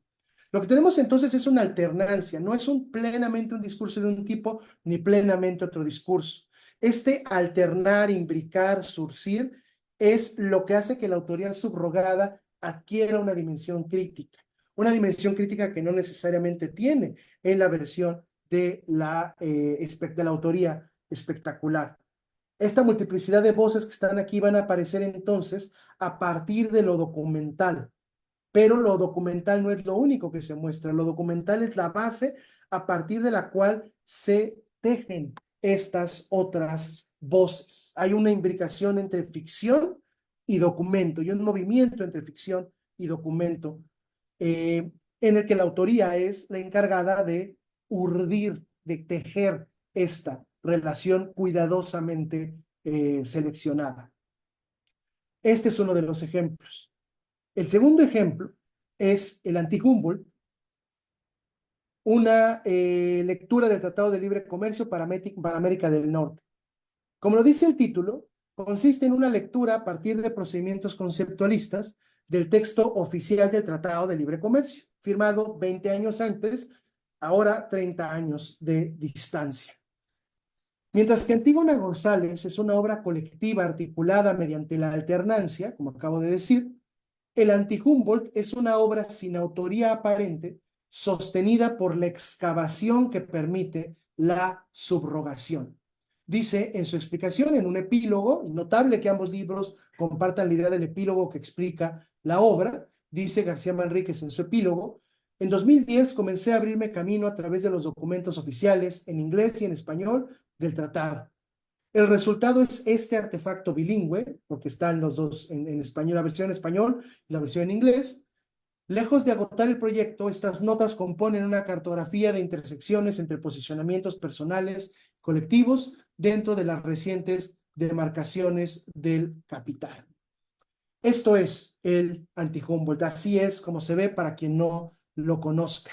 Lo que tenemos entonces es una alternancia, no es plenamente un discurso de un tipo ni plenamente otro discurso. Este alternar, imbricar, surcir, es lo que hace que la autoría subrogada adquiera una dimensión crítica que no necesariamente tiene en la versión de la autoría espectacular. Esta multiplicidad de voces que están aquí van a aparecer entonces a partir de lo documental, pero lo documental no es lo único que se muestra, lo documental es la base a partir de la cual se tejen estas otras voces. Hay una imbricación entre ficción y documento, y un movimiento entre ficción y documento, en el que la autoría es la encargada de urdir, de tejer esta relación cuidadosamente seleccionada. Este es uno de los ejemplos. El segundo ejemplo es el Anti-Humboldt, una lectura del Tratado de Libre Comercio para América del Norte. Como lo dice el título, consiste en una lectura a partir de procedimientos conceptualistas del texto oficial del Tratado de Libre Comercio, firmado 20 años antes, ahora 30 años de distancia. Mientras que Antígona González es una obra colectiva articulada mediante la alternancia, como acabo de decir, el Anti-Humboldt es una obra sin autoría aparente, sostenida por la excavación que permite la subrogación. Dice en su explicación, en un epílogo, notable que ambos libros compartan la idea del epílogo que explica la obra, dice García Manríquez en su epílogo: en 2010 comencé a abrirme camino a través de los documentos oficiales en inglés y en español del tratado. El resultado es este artefacto bilingüe, porque están los dos en español, la versión en español y la versión en inglés. Lejos de agotar el proyecto, estas notas componen una cartografía de intersecciones entre posicionamientos personales, colectivos, dentro de las recientes demarcaciones del capital. Esto es el Anti-Humboldt, así es como se ve para quien no lo conozca.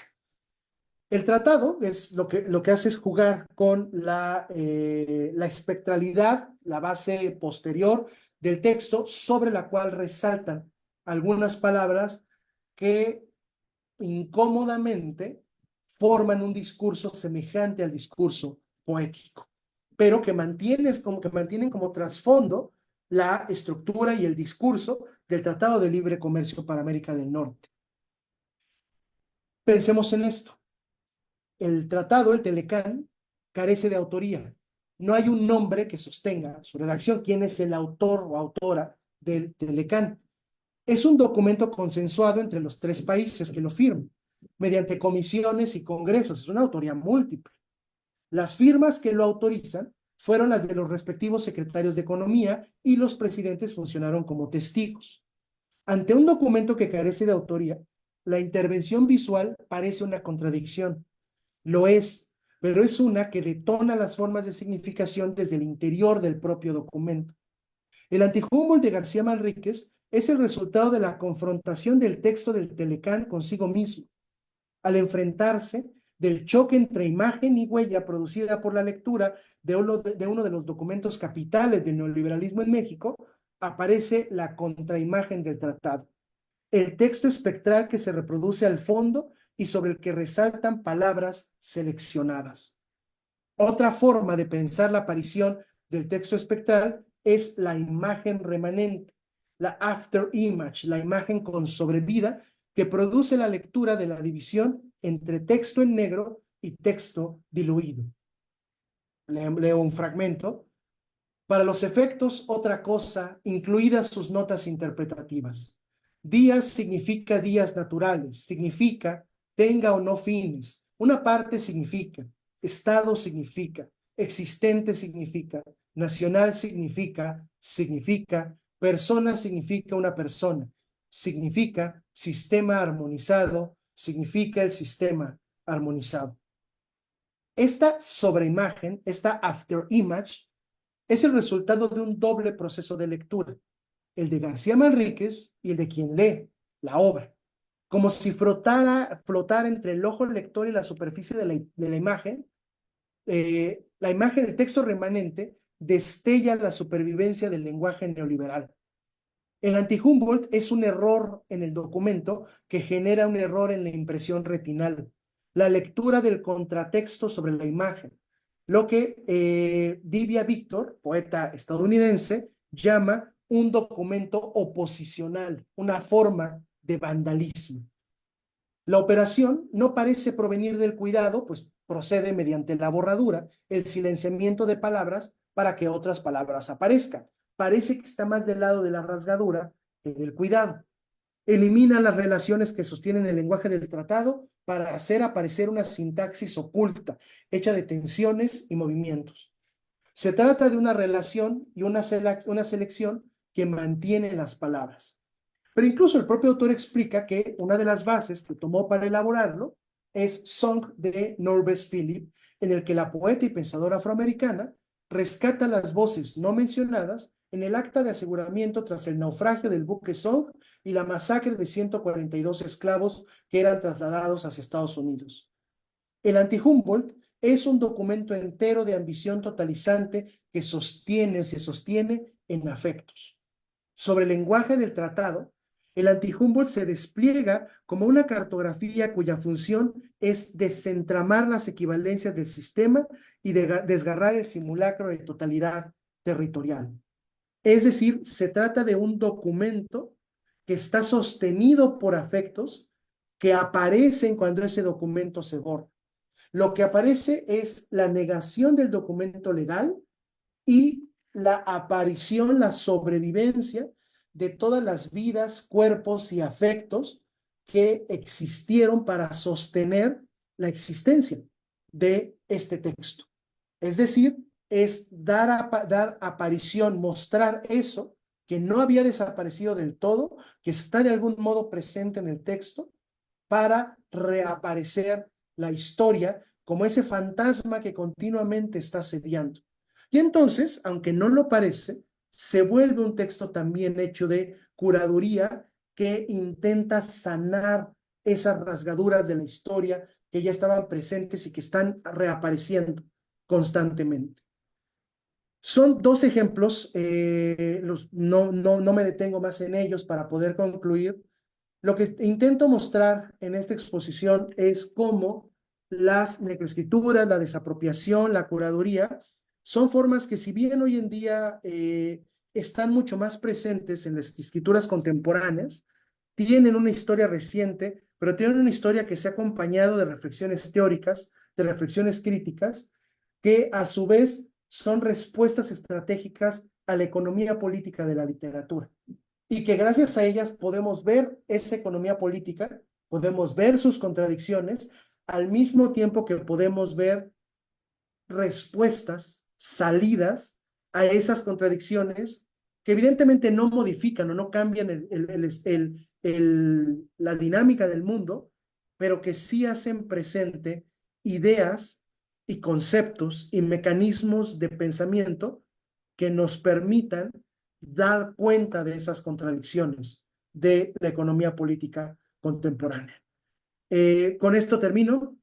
El tratado es lo que hace es jugar con la espectralidad, la base posterior del texto, sobre la cual resaltan algunas palabras que incómodamente forman un discurso semejante al discurso poético, pero que mantienen como trasfondo la estructura y el discurso del Tratado de Libre Comercio para América del Norte. Pensemos en esto. El tratado, el Telecán, carece de autoría. No hay un nombre que sostenga su redacción. ¿Quién es el autor o autora del Telecán? Es un documento consensuado entre los 3 países que lo firman, mediante comisiones y congresos. Es una autoría múltiple. Las firmas que lo autorizan fueron las de los respectivos secretarios de Economía y los presidentes funcionaron como testigos. Ante un documento que carece de autoría, la intervención visual parece una contradicción. Lo es, pero es una que detona las formas de significación desde el interior del propio documento. El Anti-Humboldt de García Manríquez es el resultado de la confrontación del texto del Telecán consigo mismo. Al enfrentarse del choque entre imagen y huella producida por la lectura de uno de los documentos capitales del neoliberalismo en México, aparece la contraimagen del tratado, el texto espectral que se reproduce al fondo y sobre el que resaltan palabras seleccionadas. Otra forma de pensar la aparición del texto espectral es la imagen remanente, la after image, la imagen con sobrevida que produce la lectura de la división entre texto en negro y texto diluido. Leo un fragmento. Para los efectos, otra cosa, incluidas sus notas interpretativas. Días significa días naturales, significa tenga o no fines. Una parte significa, estado significa, existente significa, nacional significa, persona significa una persona, significa sistema armonizado, significa el sistema armonizado. Esta sobreimagen, esta after image, es el resultado de un doble proceso de lectura, el de García Manríquez y el de quien lee la obra, como si flotara entre el ojo lector y la superficie de la imagen. El texto remanente, destella la supervivencia del lenguaje neoliberal. El anti-Humboldt es un error en el documento que genera un error en la impresión retinal, la lectura del contratexto sobre la imagen, lo que Divya Victor, poeta estadounidense, llama un documento oposicional, una forma de vandalismo. La operación no parece provenir del cuidado, pues procede mediante la borradura, el silenciamiento de palabras para que otras palabras aparezcan. Parece que está más del lado de la rasgadura que del cuidado. Elimina las relaciones que sostienen el lenguaje del tratado para hacer aparecer una sintaxis oculta, hecha de tensiones y movimientos. Se trata de una relación y una selección que mantiene las palabras. Pero incluso el propio autor explica que una de las bases que tomó para elaborarlo es Song de Norves Philip, en el que la poeta y pensadora afroamericana rescata las voces no mencionadas en el acta de aseguramiento tras el naufragio del buque Song y la masacre de 142 esclavos que eran trasladados hacia Estados Unidos. El anti-Humboldt es un documento entero de ambición totalizante que se sostiene en afectos. Sobre el lenguaje del tratado, el anti-Humboldt se despliega como una cartografía cuya función es desentramar las equivalencias del sistema y desgarrar el simulacro de totalidad territorial. Es decir, se trata de un documento que está sostenido por afectos que aparecen cuando ese documento se borra. Lo que aparece es la negación del documento legal y la aparición, la sobrevivencia de todas las vidas, cuerpos y afectos que existieron para sostener la existencia de este texto. Es decir, es dar aparición, mostrar eso que no había desaparecido del todo, que está de algún modo presente en el texto, para reaparecer la historia como ese fantasma que continuamente está asediando. Y entonces, aunque no lo parece, se vuelve un texto también hecho de curaduría que intenta sanar esas rasgaduras de la historia que ya estaban presentes y que están reapareciendo constantemente. Son dos ejemplos, no me detengo más en ellos para poder concluir. Lo que intento mostrar en esta exposición es cómo las necroescrituras, la desapropiación, la curaduría, son formas que si bien hoy en día están mucho más presentes en las escrituras contemporáneas, tienen una historia reciente, pero tienen una historia que se ha acompañado de reflexiones teóricas, de reflexiones críticas, que a su vez son respuestas estratégicas a la economía política de la literatura. Y que gracias a ellas podemos ver esa economía política, podemos ver sus contradicciones, al mismo tiempo que podemos ver respuestas, salidas a esas contradicciones que evidentemente no modifican o no cambian la dinámica del mundo, pero que sí hacen presente ideas y conceptos y mecanismos de pensamiento que nos permitan dar cuenta de esas contradicciones de la economía política contemporánea. Con esto termino.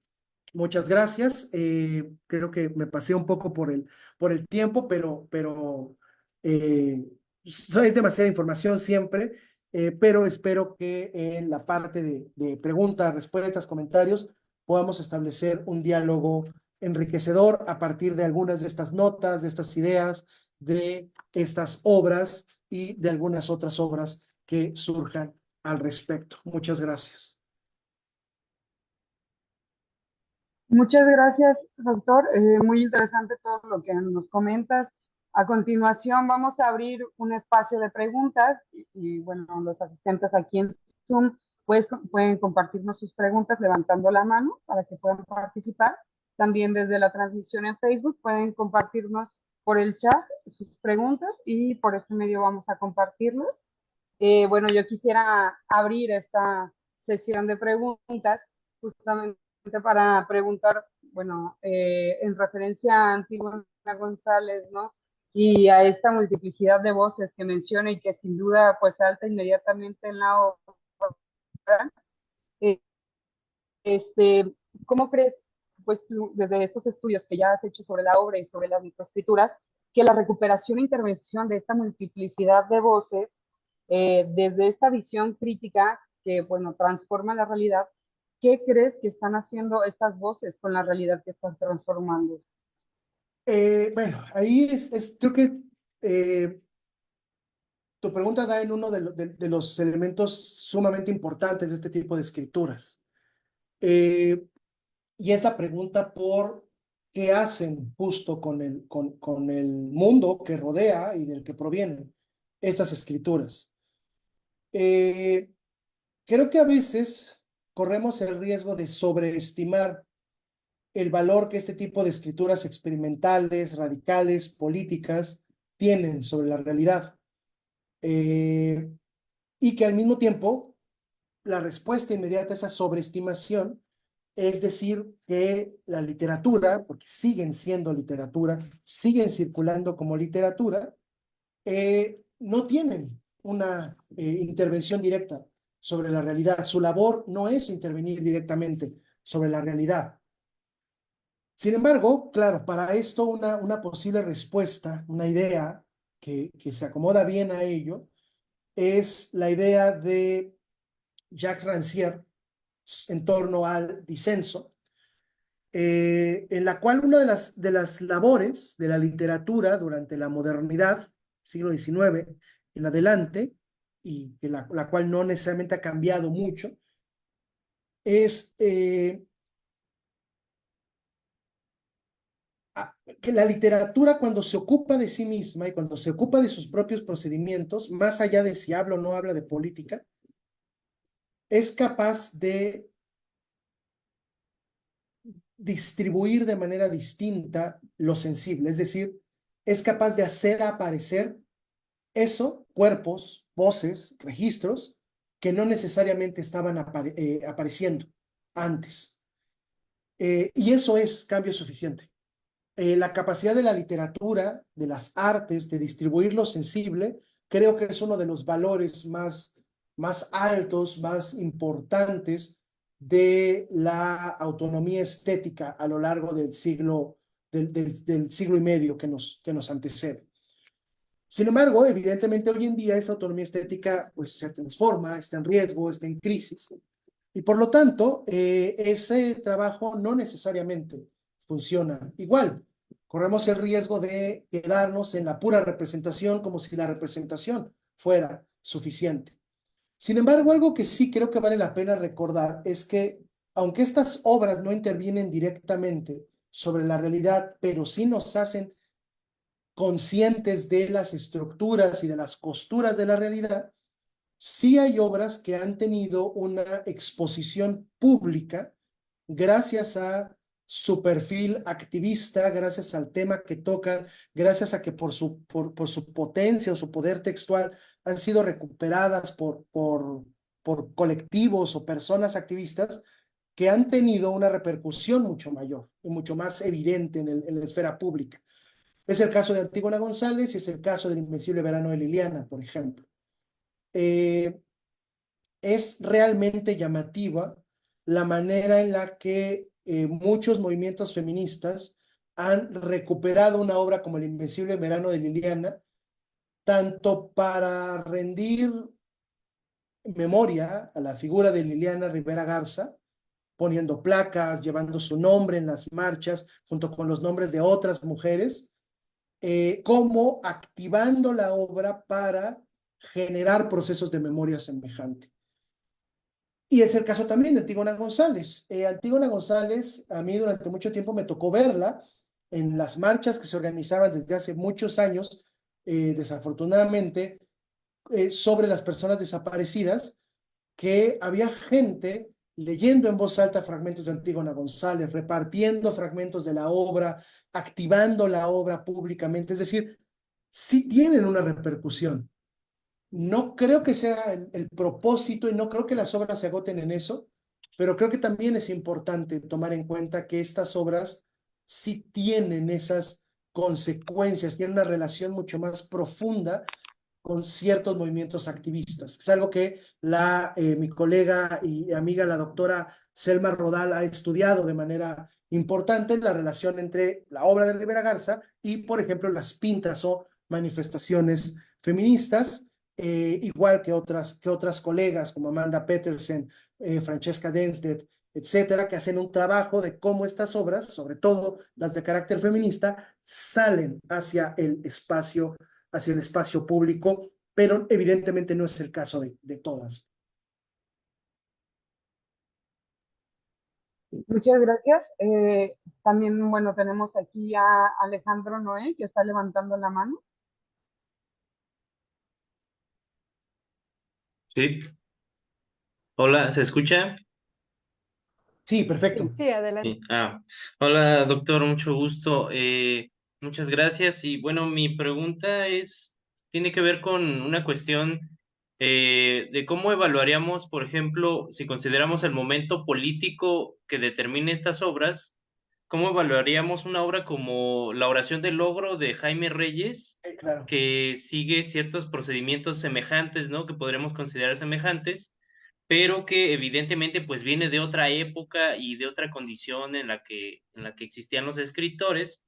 Muchas gracias. Creo que me pasé un poco por el tiempo, pero es demasiada información siempre, pero espero que en la parte de preguntas, respuestas, comentarios, podamos establecer un diálogo enriquecedor a partir de algunas de estas notas, de estas ideas, de estas obras y de algunas otras obras que surjan al respecto. Muchas gracias. Muchas gracias, doctor. Muy interesante todo lo que nos comentas. A continuación vamos a abrir un espacio de preguntas bueno, los asistentes aquí en Zoom pueden compartirnos sus preguntas levantando la mano para que puedan participar. También desde la transmisión en Facebook pueden compartirnos por el chat sus preguntas y por este medio vamos a compartirlos. Bueno, yo quisiera abrir esta sesión de preguntas justamente para preguntar, bueno, en referencia a Antígona González, ¿no? Y a esta multiplicidad de voces que menciona y que sin duda pues salta inmediatamente en la obra. Eh, ¿Cómo crees, pues desde estos estudios que ya has hecho sobre la obra y sobre las microescrituras, que la recuperación e intervención de esta multiplicidad de voces, desde esta visión crítica que, bueno, transforma la realidad, ¿qué crees que están haciendo estas voces con la realidad que están transformando? Bueno, ahí creo que tu pregunta da en uno de los elementos sumamente importantes de este tipo de escrituras. Y es la pregunta por qué hacen justo con el mundo que rodea y del que provienen estas escrituras. Creo que a veces corremos el riesgo de sobreestimar el valor que este tipo de escrituras experimentales, radicales, políticas, tienen sobre la realidad. Y que al mismo tiempo la respuesta inmediata a esa sobreestimación es decir que la literatura, porque siguen siendo literatura, siguen circulando como literatura, no tienen una intervención directa sobre la realidad. Su labor no es intervenir directamente sobre la realidad. Sin embargo, claro, para esto una posible respuesta, una idea que se acomoda bien a ello, es la idea de Jacques Rancière en torno al disenso, en la cual una de las labores de la literatura durante la modernidad, siglo XIX en adelante, y que la cual no necesariamente ha cambiado mucho, es que la literatura, cuando se ocupa de sí misma y cuando se ocupa de sus propios procedimientos, más allá de si habla o no habla de política, es capaz de distribuir de manera distinta lo sensible, es decir, es capaz de hacer aparecer eso, cuerpos, voces, registros, que no necesariamente estaban apareciendo antes. Y eso es cambio suficiente. La capacidad de la literatura, de las artes, de distribuir lo sensible, creo que es uno de los valores más altos, más importantes de la autonomía estética a lo largo del siglo, del siglo y medio que nos antecede. Sin embargo, evidentemente hoy en día esa autonomía estética pues, se transforma, está en riesgo, está en crisis, y por lo tanto ese trabajo no necesariamente funciona igual. Corremos el riesgo de quedarnos en la pura representación como si la representación fuera suficiente. Sin embargo, algo que sí creo que vale la pena recordar es que aunque estas obras no intervienen directamente sobre la realidad, pero sí nos hacen conscientes de las estructuras y de las costuras de la realidad, sí hay obras que han tenido una exposición pública gracias a su perfil activista, gracias al tema que tocan, gracias a que por su potencia o su poder textual han sido recuperadas por colectivos o personas activistas que han tenido una repercusión mucho mayor y mucho más evidente en la esfera pública. Es el caso de Antígona González y es el caso del Invencible Verano de Liliana, por ejemplo. Es realmente llamativa la manera en la que muchos movimientos feministas han recuperado una obra como El Invencible Verano de Liliana, tanto para rendir memoria a la figura de Liliana Rivera Garza, poniendo placas, llevando su nombre en las marchas, junto con los nombres de otras mujeres, como activando la obra para generar procesos de memoria semejante. Y es el caso también de Antígona González. Antígona González, a mí durante mucho tiempo me tocó verla en las marchas que se organizaban desde hace muchos años, desafortunadamente, sobre las personas desaparecidas, que había gente leyendo en voz alta fragmentos de Antígona González, repartiendo fragmentos de la obra, activando la obra públicamente. Es decir, sí tienen una repercusión. No creo que sea el propósito y no creo que las obras se agoten en eso, pero creo que también es importante tomar en cuenta que estas obras sí tienen esas consecuencias, tienen una relación mucho más profunda con ciertos movimientos activistas. Es algo que mi colega y amiga, la doctora Selma Rodal, ha estudiado de manera importante, la relación entre la obra de Rivera Garza y, por ejemplo, las pintas o manifestaciones feministas, igual que otras colegas como Amanda Petersen, Francesca Densdet, etcétera, que hacen un trabajo de cómo estas obras, sobre todo las de carácter feminista, salen hacia el espacio público, pero evidentemente no es el caso de todas. Muchas gracias. También, bueno, tenemos aquí a Alejandro Noé, que está levantando la mano. Sí. Hola, ¿se escucha? Sí, perfecto. Sí, adelante. Sí. Hola, doctor, mucho gusto. Muchas gracias. Y bueno, mi pregunta tiene que ver con una cuestión de cómo evaluaríamos, por ejemplo, si consideramos el momento político que determine estas obras, ¿cómo evaluaríamos una obra como La oración del logro de Jaime Reyes, Claro. que sigue ciertos procedimientos semejantes, ¿no? Que podremos considerar semejantes, pero que evidentemente pues viene de otra época y de otra condición en la que existían los escritores,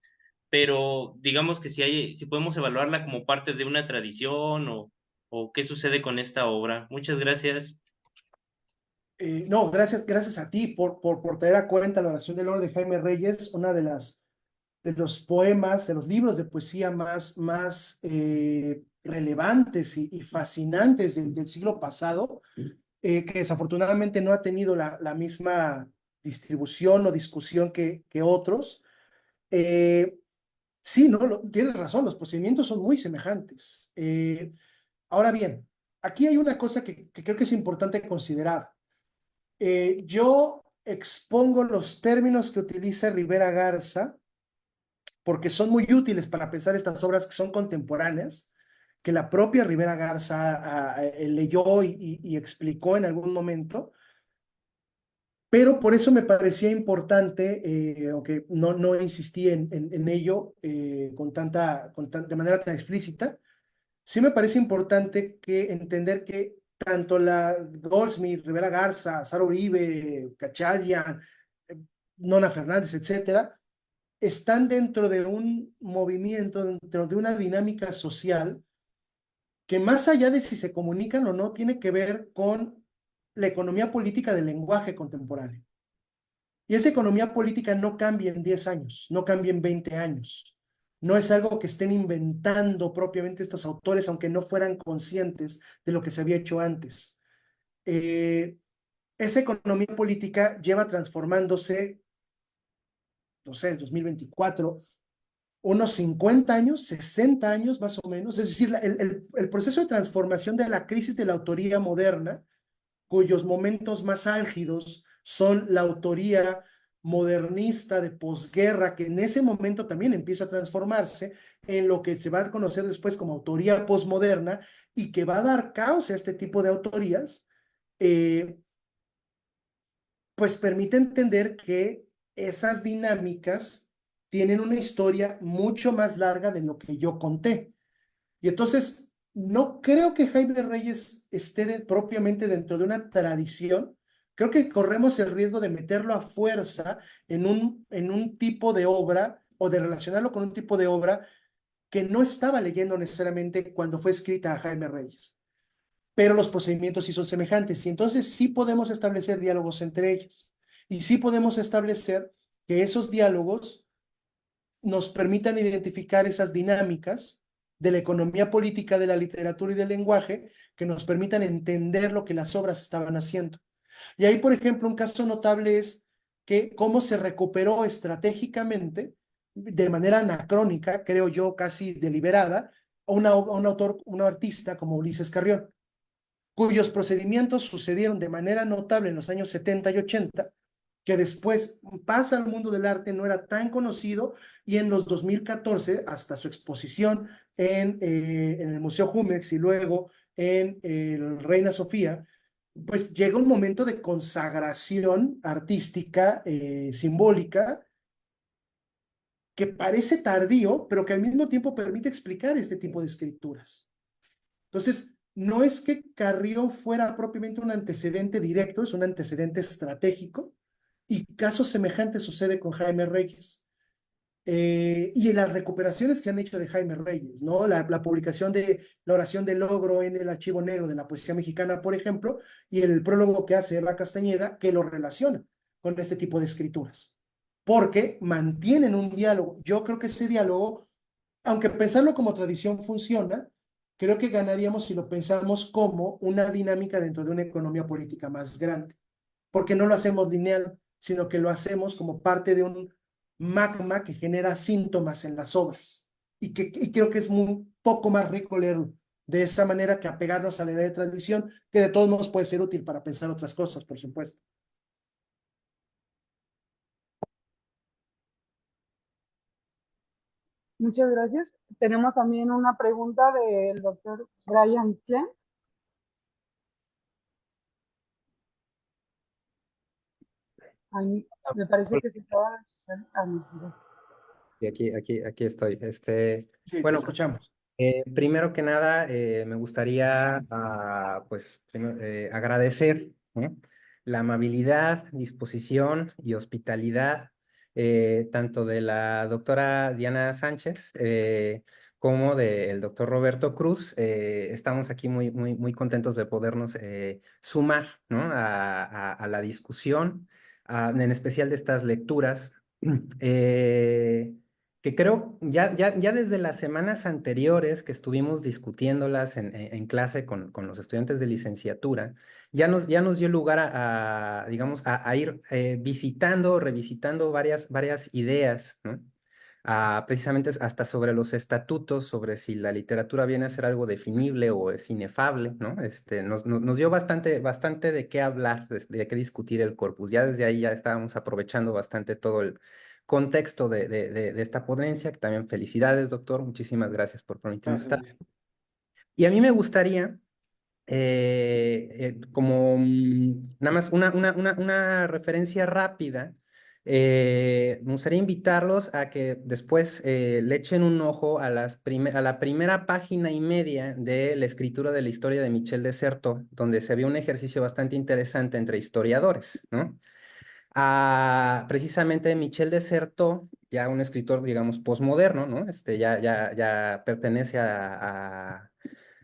pero digamos que si podemos evaluarla como parte de una tradición o qué sucede con esta obra. Muchas gracias. No, gracias a ti por traer a cuenta la oración del oro de Jaime Reyes, una de los poemas, de los libros de poesía más relevantes y fascinantes del siglo pasado, que desafortunadamente no ha tenido la misma distribución o discusión que otros. Sí, no, tienes razón, los procedimientos son muy semejantes. Ahora bien, aquí hay una cosa que creo que es importante considerar. Yo expongo los términos que utiliza Rivera Garza porque son muy útiles para pensar estas obras que son contemporáneas, que la propia Rivera Garza leyó y explicó en algún momento, pero por eso me parecía importante, aunque no insistí en ello de manera tan explícita, sí me parece importante entender que tanto la Goldsmith, Rivera Garza, Sara Uribe, Cachayan, Nona Fernández, etcétera, están dentro de un movimiento, dentro de una dinámica social que más allá de si se comunican o no, tiene que ver con la economía política del lenguaje contemporáneo. Y esa economía política no cambia en 10 años, no cambia en 20 años. No es algo que estén inventando propiamente estos autores, aunque no fueran conscientes de lo que se había hecho antes. Esa economía política lleva transformándose, no sé, en 2024, unos 50 años, 60 años más o menos. Es decir, el proceso de transformación de la crisis de la autoría moderna, cuyos momentos más álgidos son la autoría modernista de posguerra, que en ese momento también empieza a transformarse en lo que se va a conocer después como autoría posmoderna y que va a dar causa a este tipo de autorías, pues permite entender que esas dinámicas tienen una historia mucho más larga de lo que yo conté. Y entonces, no creo que Jaime Reyes esté propiamente dentro de una tradición. Creo que corremos el riesgo de meterlo a fuerza en un tipo de obra o de relacionarlo con un tipo de obra que no estaba leyendo necesariamente cuando fue escrita a Jaime Reyes. Pero los procedimientos sí son semejantes y entonces sí podemos establecer diálogos entre ellos. Y sí podemos establecer que esos diálogos nos permitan identificar esas dinámicas de la economía política de la literatura y del lenguaje que nos permitan entender lo que las obras estaban haciendo. Y ahí, por ejemplo, un caso notable es que cómo se recuperó estratégicamente, de manera anacrónica, creo yo, casi deliberada, a un autor, un artista como Ulises Carrión, cuyos procedimientos sucedieron de manera notable en los años 70 y 80, que después pasa al mundo del arte, no era tan conocido, y en los 2014, hasta su exposición en el Museo Jumex y luego en el Reina Sofía, pues llega un momento de consagración artística, simbólica, que parece tardío, pero que al mismo tiempo permite explicar este tipo de escrituras. Entonces, no es que Carrión fuera propiamente un antecedente directo, es un antecedente estratégico, y casos semejantes sucede con Jaime Reyes. Y en las recuperaciones que han hecho de Jaime Reyes, ¿no? La publicación de la oración del logro en el archivo negro de la poesía mexicana, por ejemplo, y el prólogo que hace Eva Castañeda, que lo relaciona con este tipo de escrituras, porque mantienen un diálogo. Yo creo que ese diálogo, aunque pensarlo como tradición funciona, creo que ganaríamos si lo pensamos como una dinámica dentro de una economía política más grande, porque no lo hacemos lineal, sino que lo hacemos como parte de un magma que genera síntomas en las obras. Y creo que es un poco más rico leerlo de esa manera que apegarnos a la idea de tradición, que de todos modos puede ser útil para pensar otras cosas, por supuesto. Muchas gracias. Tenemos también una pregunta del doctor Brian Klein. Me parece que se acaba de hacer. Y aquí estoy. Sí, te Bueno, escuchamos. primero que nada, me gustaría, pues, agradecer, ¿no?, la amabilidad, disposición y hospitalidad, tanto de la doctora Diana Sánchez como del doctor Roberto Cruz. Estamos aquí muy contentos de podernos sumar, ¿no?, a la discusión, en especial de estas lecturas. Que creo ya desde las semanas anteriores que estuvimos discutiéndolas en clase con los estudiantes de licenciatura, ya nos dio lugar digamos, a ir visitando, revisitando varias ideas, ¿no? Precisamente hasta sobre los estatutos, sobre si la literatura viene a ser algo definible o es inefable, ¿no? Nos dio bastante de qué hablar, de qué discutir el corpus. Ya desde ahí ya estábamos aprovechando bastante todo el contexto de esta ponencia, que también felicidades, doctor, muchísimas gracias por permitirnos estar. Y a mí me gustaría, como nada más una referencia rápida, me gustaría invitarlos a que después le echen un ojo a la primera página y media de la escritura de la historia de Michel de Certeau, donde se ve un ejercicio bastante interesante entre historiadores, ¿no? Precisamente Michel de Certeau, ya un escritor, digamos, posmoderno, ¿no? Ya pertenece a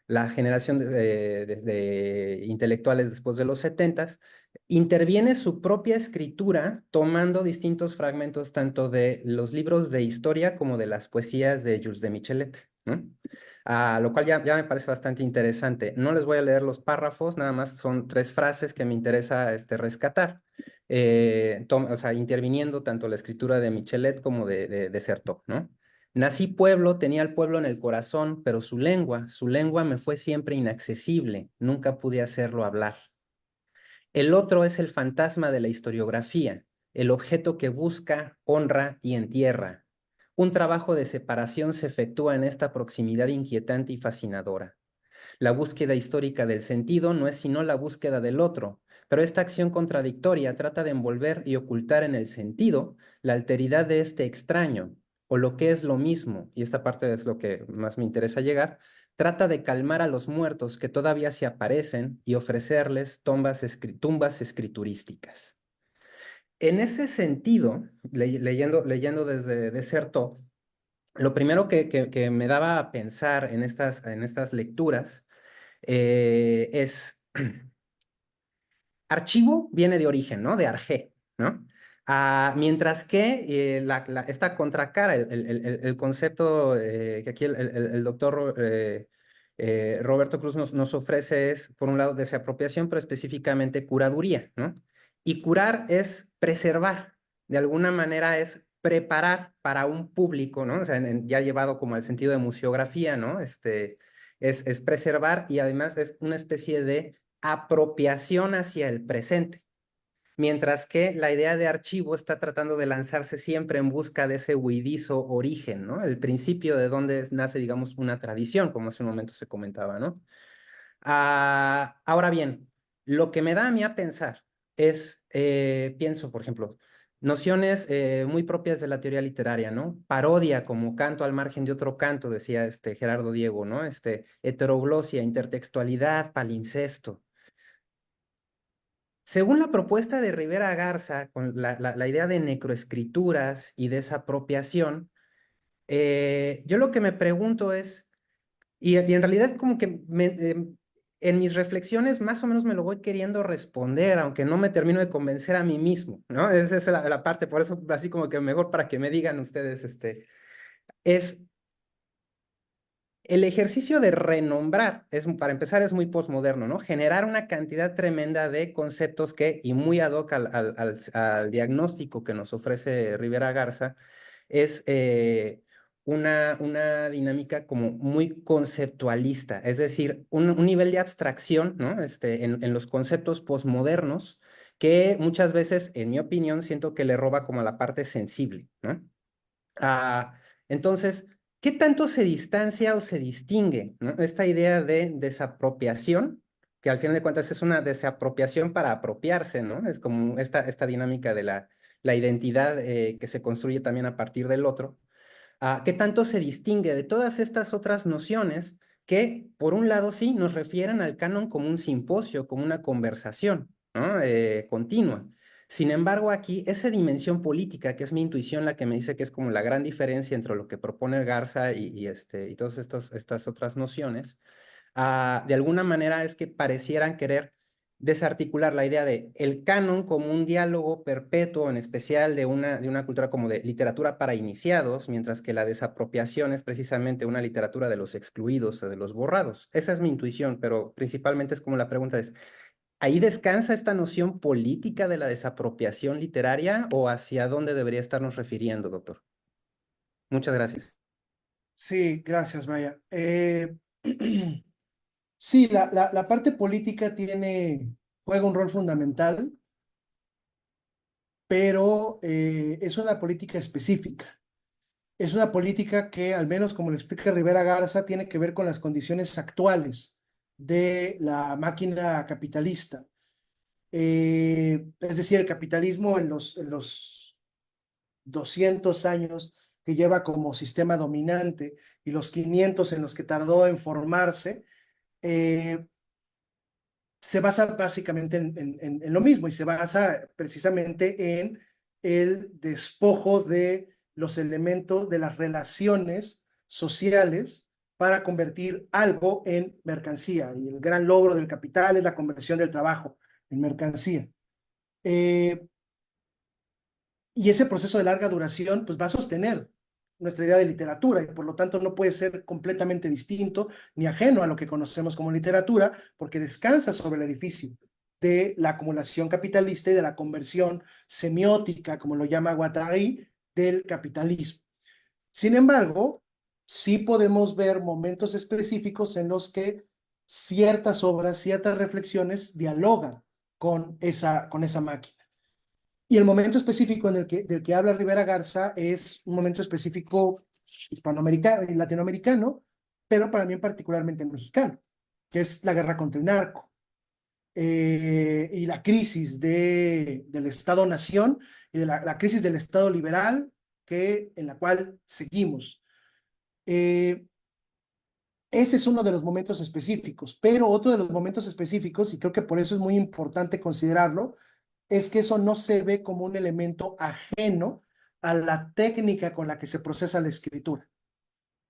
la generación de intelectuales después de los 70s, interviene su propia escritura tomando distintos fragmentos tanto de los libros de historia como de las poesías de Jules de Michelet, ¿no? Lo cual ya me parece bastante interesante. No les voy a leer los párrafos, nada más son 3 frases que me interesa rescatar. O sea, interviniendo tanto la escritura de Michelet como de Certeau, ¿no? Nací pueblo, tenía al pueblo en el corazón, pero su lengua me fue siempre inaccesible, nunca pude hacerlo hablar. El otro es el fantasma de la historiografía. el objeto que busca, honra y entierra. Un trabajo de separación se efectúa en esta proximidad inquietante y fascinadora. La búsqueda histórica del sentido no es sino la búsqueda del otro, pero esta acción contradictoria trata de envolver y ocultar en el sentido la alteridad de este extraño, o lo que es lo mismo, y esta parte es lo que más me interesa llegar, trata de calmar a los muertos que todavía se aparecen y ofrecerles tumbas escriturísticas. En ese sentido, leyendo desde Desertó, lo primero que me daba a pensar en estas lecturas es archivo viene de origen, ¿no? De arjé, ¿no? Mientras que esta contracara, el concepto que aquí el doctor Roberto Cruz nos ofrece es, por un lado, desapropiación, pero específicamente curaduría, ¿no? Y curar es preservar, de alguna manera es preparar para un público, ¿no? O sea, ya llevado como al sentido de museografía, ¿no? Es preservar y además es una especie de apropiación hacia el presente, mientras que la idea de archivo está tratando de lanzarse siempre en busca de ese huidizo origen, ¿no? El principio de donde nace, digamos, una tradición, como hace un momento se comentaba, ¿no? Ahora bien, lo que me da a mí a pensar es, pienso, por ejemplo, nociones muy propias de la teoría literaria, ¿no? Parodia como canto al margen de otro canto, decía Gerardo Diego, ¿no? Heteroglosia, intertextualidad, palincesto. Según la propuesta de Rivera Garza, con la idea de necroescrituras y desapropiación, yo lo que me pregunto es, y en realidad como que en mis reflexiones más o menos me lo voy queriendo responder, aunque no me termino de convencer a mí mismo, ¿no? Esa es la parte, por eso así como que mejor para que me digan ustedes, es el ejercicio de renombrar, para empezar, es muy posmoderno, ¿no? Generar una cantidad tremenda de conceptos y muy ad hoc al diagnóstico que nos ofrece Rivera Garza, es una dinámica como muy conceptualista, es decir, un nivel de abstracción, ¿no? En los conceptos posmodernos que muchas veces, en mi opinión, siento que le roba como a la parte sensible, ¿no? Entonces, ¿qué tanto se distancia o se distingue, ¿no? Esta idea de desapropiación, que al final de cuentas es una desapropiación para apropiarse, ¿no? Es como esta dinámica de la identidad que se construye también a partir del otro. ¿Qué tanto se distingue de todas estas otras nociones que, por un lado, sí nos refieren al canon como un simposio, como una conversación, ¿no? Continua? Sin embargo, aquí esa dimensión política, que es mi intuición la que me dice que es como la gran diferencia entre lo que propone Garza y todas estas otras nociones, de alguna manera es que parecieran querer desarticular la idea de el canon como un diálogo perpetuo, en especial de una cultura como de literatura para iniciados, mientras que la desapropiación es precisamente una literatura de los excluidos o de los borrados. Esa es mi intuición, pero principalmente es como la pregunta es, ¿ahí descansa esta noción política de la desapropiación literaria o hacia dónde debería estarnos refiriendo, doctor? Muchas gracias. Sí, gracias, Maya. Sí, la parte política juega un rol fundamental, pero es una política específica. Es una política que, al menos como lo explica Rivera Garza, tiene que ver con las condiciones actuales de la máquina capitalista. Es decir, el capitalismo en los 200 años que lleva como sistema dominante y los 500 en los que tardó en formarse, eh, se basa básicamente en lo mismo y se basa precisamente en el despojo de los elementos de las relaciones sociales para convertir algo en mercancía. Y el gran logro del capital es la conversión del trabajo en mercancía. Eh, y ese proceso de larga duración pues va a sostener nuestra idea de literatura y por lo tanto no puede ser completamente distinto ni ajeno a lo que conocemos como literatura porque descansa sobre el edificio de la acumulación capitalista y de la conversión semiótica, como lo llama Guattari, del capitalismo. Sin embargo, sí podemos ver momentos específicos en los que ciertas obras, ciertas reflexiones dialogan con esa máquina. Y el momento específico del que habla Rivera Garza es un momento específico hispanoamericano y latinoamericano, pero para mí particularmente mexicano, que es la guerra contra el narco y la crisis del Estado-nación y de la crisis del Estado liberal en la cual seguimos. Ese es uno de los momentos específicos, pero otro de los momentos específicos, y creo que por eso es muy importante considerarlo, es que eso no se ve como un elemento ajeno a la técnica con la que se procesa la escritura.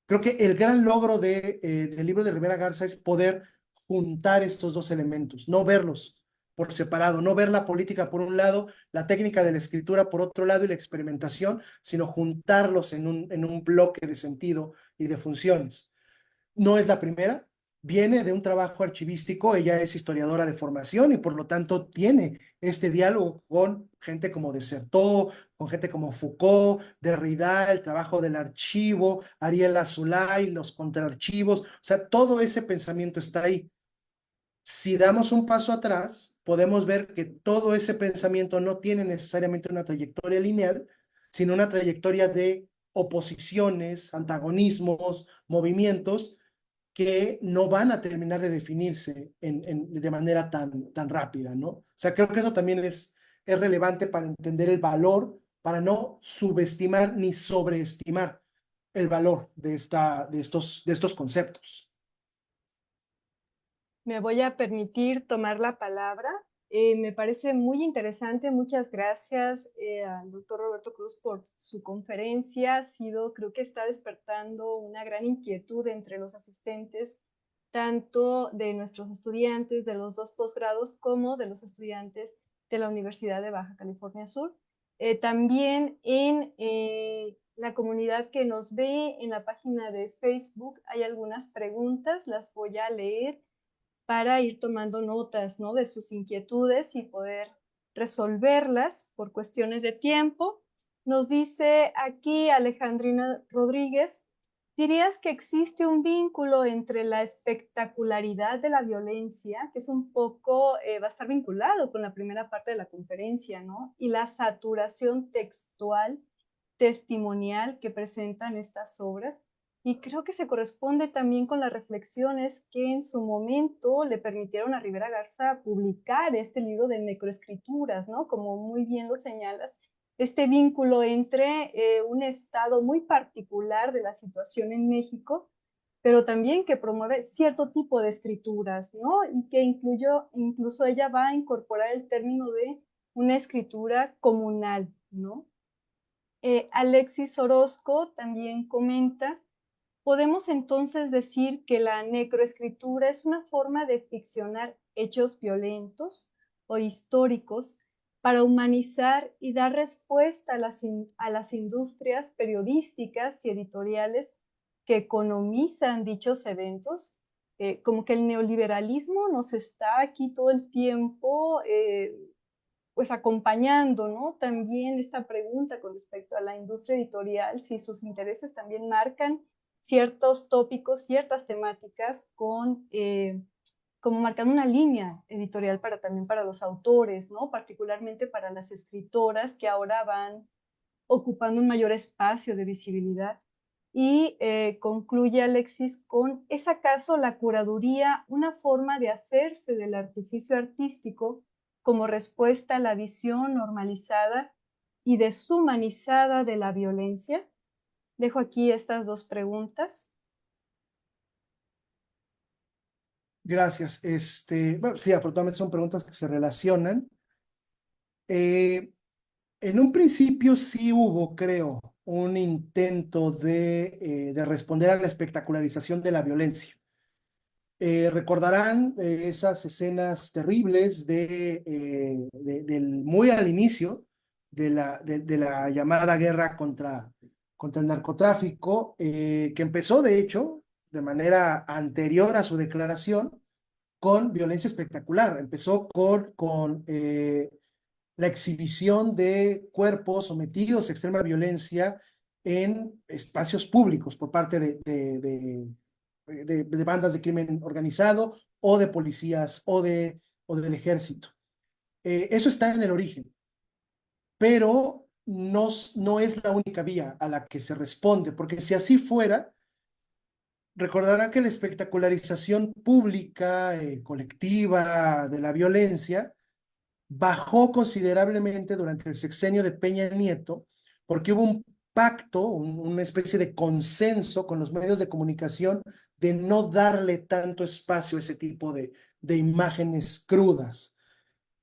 Creo que el gran logro del libro de Rivera Garza es poder juntar estos dos elementos, no verlos por separado, no ver la política por un lado, la técnica de la escritura por otro lado y la experimentación, sino juntarlos en un bloque de sentido y de funciones. No es la primera, viene de un trabajo archivístico, ella es historiadora de formación y por lo tanto tiene este diálogo con gente como Desertó, con gente como Foucault, Derrida, el trabajo del archivo, Ariel Azoulay, los contraarchivos, o sea, todo ese pensamiento está ahí. Si damos un paso atrás, podemos ver que todo ese pensamiento no tiene necesariamente una trayectoria lineal, sino una trayectoria de oposiciones, antagonismos, movimientos que no van a terminar de definirse de manera tan rápida, ¿no? O sea, creo que eso también es relevante para entender el valor, para no subestimar ni sobreestimar el valor de estos conceptos. Me voy a permitir tomar la palabra. Me parece muy interesante. Muchas gracias al doctor Roberto Cruz por su conferencia. Creo que está despertando una gran inquietud entre los asistentes, tanto de nuestros estudiantes de los dos posgrados como de los estudiantes de la Universidad de Baja California Sur. También en la comunidad que nos ve en la página de Facebook hay algunas preguntas, las voy a leer para ir tomando notas, ¿no?, de sus inquietudes y poder resolverlas por cuestiones de tiempo. Nos dice aquí Alejandrina Rodríguez, ¿dirías que existe un vínculo entre la espectacularidad de la violencia, que es un poco, va a estar vinculado con la primera parte de la conferencia, ¿no?, y la saturación textual, testimonial que presentan estas obras? Y creo que se corresponde también con las reflexiones que en su momento le permitieron a Rivera Garza publicar este libro de necroescrituras, ¿no? Como muy bien lo señalas, este vínculo entre un estado muy particular de la situación en México, pero también que promueve cierto tipo de escrituras, ¿no? Y que incluso ella va a incorporar el término de una escritura comunal, ¿no? Alexis Orozco también comenta, podemos entonces decir que la necroescritura es una forma de ficcionar hechos violentos o históricos para humanizar y dar respuesta a las industrias periodísticas y editoriales que economizan dichos eventos. Como que el neoliberalismo nos está aquí todo el tiempo pues acompañando, ¿no?, también esta pregunta con respecto a la industria editorial, si sus intereses también marcan ciertos tópicos, ciertas temáticas como marcando una línea editorial también para los autores, ¿no?, particularmente para las escritoras que ahora van ocupando un mayor espacio de visibilidad. Y concluye Alexis con, ¿es acaso la curaduría una forma de hacerse del artificio artístico como respuesta a la visión normalizada y deshumanizada de la violencia? Dejo aquí estas dos preguntas. Gracias. Bueno, sí, afortunadamente son preguntas que se relacionan. En un principio sí hubo, creo, un intento de responder a la espectacularización de la violencia. Recordarán esas escenas terribles del muy al inicio de la llamada guerra contra el narcotráfico, que empezó, de hecho, de manera anterior a su declaración, con violencia espectacular. Empezó con la exhibición de cuerpos sometidos a extrema violencia en espacios públicos por parte de bandas de crimen organizado o de policías o del ejército. Eso está en el origen. pero no es la única vía a la que se responde, porque si así fuera, recordarán que la espectacularización pública, colectiva de la violencia, bajó considerablemente durante el sexenio de Peña Nieto, porque hubo un pacto, una especie de consenso con los medios de comunicación de no darle tanto espacio a ese tipo de imágenes crudas.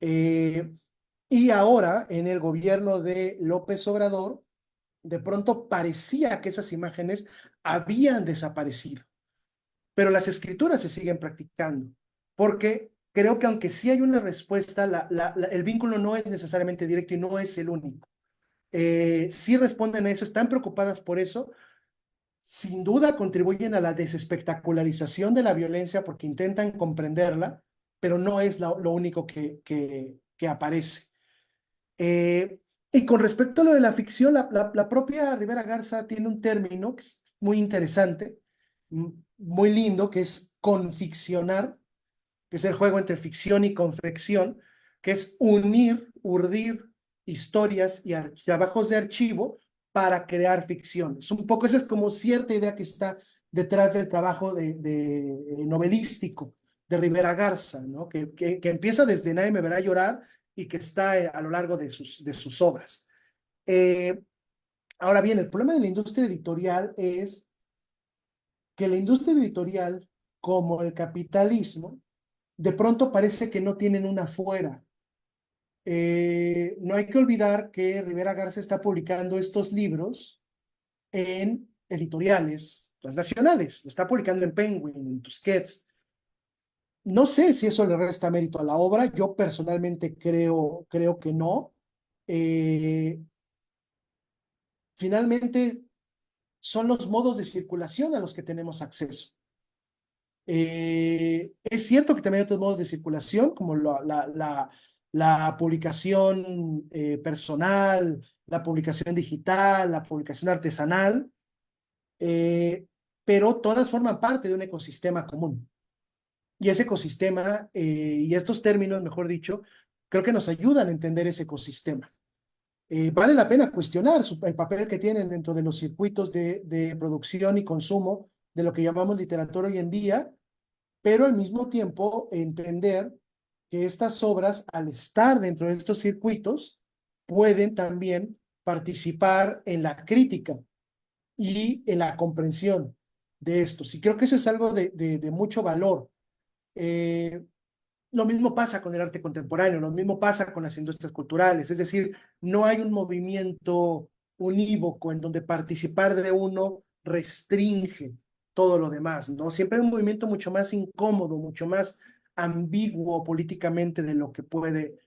Y ahora, en el gobierno de López Obrador, de pronto parecía que esas imágenes habían desaparecido, pero las escrituras se siguen practicando, porque creo que aunque sí hay una respuesta, el vínculo no es necesariamente directo y no es el único. Sí responden a eso, están preocupadas por eso, sin duda contribuyen a la desespectacularización de la violencia porque intentan comprenderla, pero no es lo único que aparece. Eh, y con respecto a lo de la ficción, la propia Rivera Garza tiene un término que es muy interesante, muy lindo, que es conficcionar, que es el juego entre ficción y confección, que es unir, urdir historias y trabajos de archivo para crear ficción. Es un poco, esa es como cierta idea que está detrás del trabajo novelístico de Rivera Garza, ¿no? Que empieza desde Nadie me verá llorar y que está a lo largo de sus obras. Ahora bien, el problema de la industria editorial es que la industria editorial, como el capitalismo, de pronto parece que no tienen una fuera. No hay que olvidar que Rivera Garza está publicando estos libros en editoriales transnacionales, lo está publicando en Penguin, en Tusquets. No sé si eso le resta mérito a la obra, yo personalmente creo que no. Eh, Finalmente, son los modos de circulación a los que tenemos acceso. Es cierto que también hay otros modos de circulación, como la publicación personal, la publicación digital, la publicación artesanal, eh, pero todas forman parte de un ecosistema común. Y ese ecosistema, y estos términos, mejor dicho, creo que nos ayudan a entender ese ecosistema. Vale la pena cuestionar el papel que tienen dentro de los circuitos de producción y consumo de lo que llamamos literatura hoy en día, pero al mismo tiempo entender que estas obras, al estar dentro de estos circuitos, pueden también participar en la crítica y en la comprensión de estos. Y creo que eso es algo de mucho valor. Eh, lo mismo pasa con el arte contemporáneo, lo mismo pasa con las industrias culturales, es decir, no hay un movimiento unívoco en donde participar de uno restringe todo lo demás, ¿no? Siempre hay un movimiento mucho más incómodo, mucho más ambiguo políticamente de lo que puede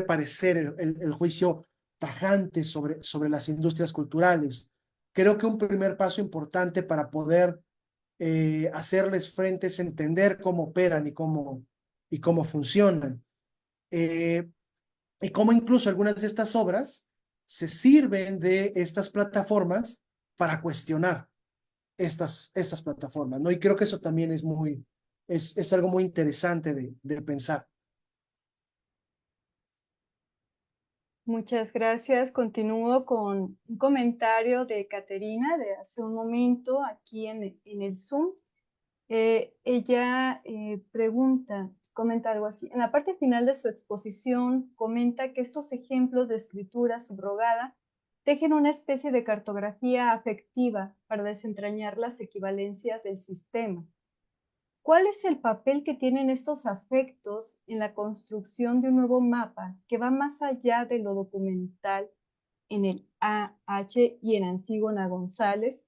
parecer el juicio tajante sobre las industrias culturales. Creo que un primer paso importante para poder hacerles frente es entender cómo operan y cómo funcionan. Eh, y cómo incluso algunas de estas obras se sirven de estas plataformas para cuestionar estas plataformas, ¿no? Y creo que eso también es algo muy interesante de pensar. Muchas gracias. Continúo con un comentario de Caterina de hace un momento aquí en el Zoom. Ella comenta algo así. En la parte final de su exposición, comenta que estos ejemplos de escritura subrogada tejen una especie de cartografía afectiva para desentrañar las equivalencias del sistema. ¿Cuál es el papel que tienen estos afectos en la construcción de un nuevo mapa que va más allá de lo documental en el AH y en Antígona González?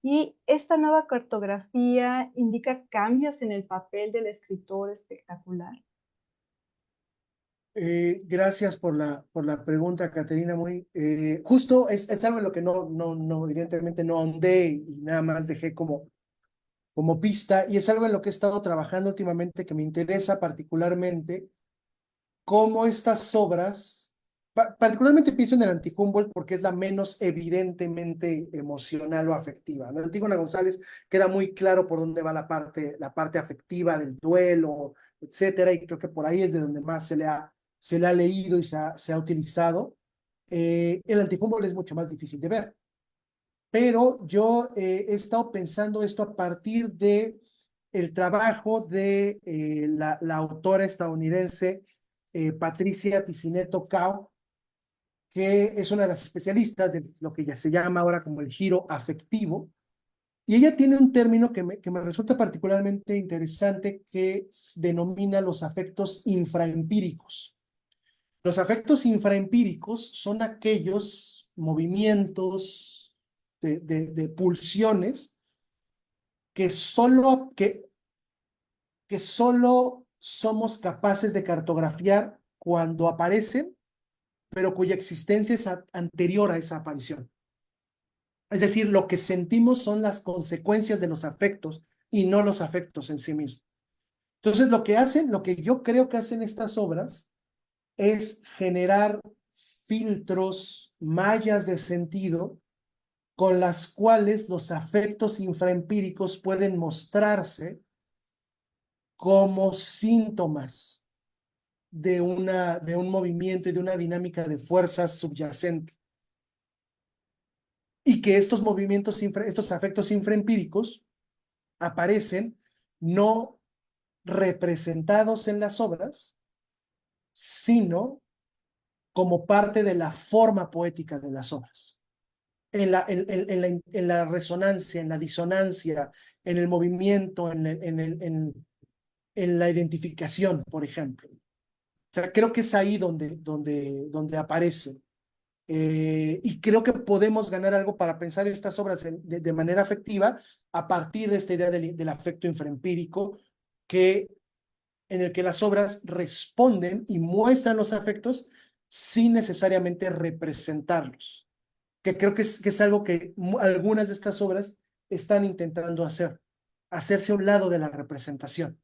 Y esta nueva cartografía indica cambios en el papel del escritor espectacular. Gracias por la pregunta, Caterina. Justo es algo en lo que evidentemente no ahondé y nada más dejé como pista, y es algo en lo que he estado trabajando últimamente que me interesa particularmente, cómo estas obras, particularmente pienso en el Anti-Humboldt porque es la menos evidentemente emocional o afectiva. En Antígona González queda muy claro por dónde va la parte afectiva del duelo, etcétera, y creo que por ahí es de donde más se le ha leído y se ha utilizado. el antifútbol es mucho más difícil de ver. Pero yo he estado pensando esto a partir de el trabajo de la autora estadounidense Patricia Ticineto Cao, que es una de las especialistas de lo que ya se llama ahora como el giro afectivo. Y ella tiene un término que me resulta particularmente interesante que denomina los afectos infraempíricos. Los afectos infraempíricos son aquellos movimientos de pulsiones que solo somos capaces de cartografiar cuando aparecen, pero cuya existencia es anterior a esa aparición. Es decir, lo que sentimos son las consecuencias de los afectos y no los afectos en sí mismos. Entonces, lo que yo creo que hacen estas obras es generar filtros, mallas de sentido con las cuales los afectos infraempíricos pueden mostrarse como síntomas de un movimiento y de una dinámica de fuerzas subyacente. Y que estos movimientos, estos afectos infraempíricos aparecen no representados en las obras, sino como parte de la forma poética de las obras. En la resonancia, en la disonancia, en el movimiento, en la identificación, por ejemplo. O sea, creo que es ahí donde aparece. Y creo que podemos ganar algo para pensar estas obras de manera afectiva a partir de esta idea del afecto infraempírico, en el que las obras responden y muestran los afectos sin necesariamente representarlos. Que creo que es algo que algunas de estas obras están intentando hacer, hacerse a un lado de la representación.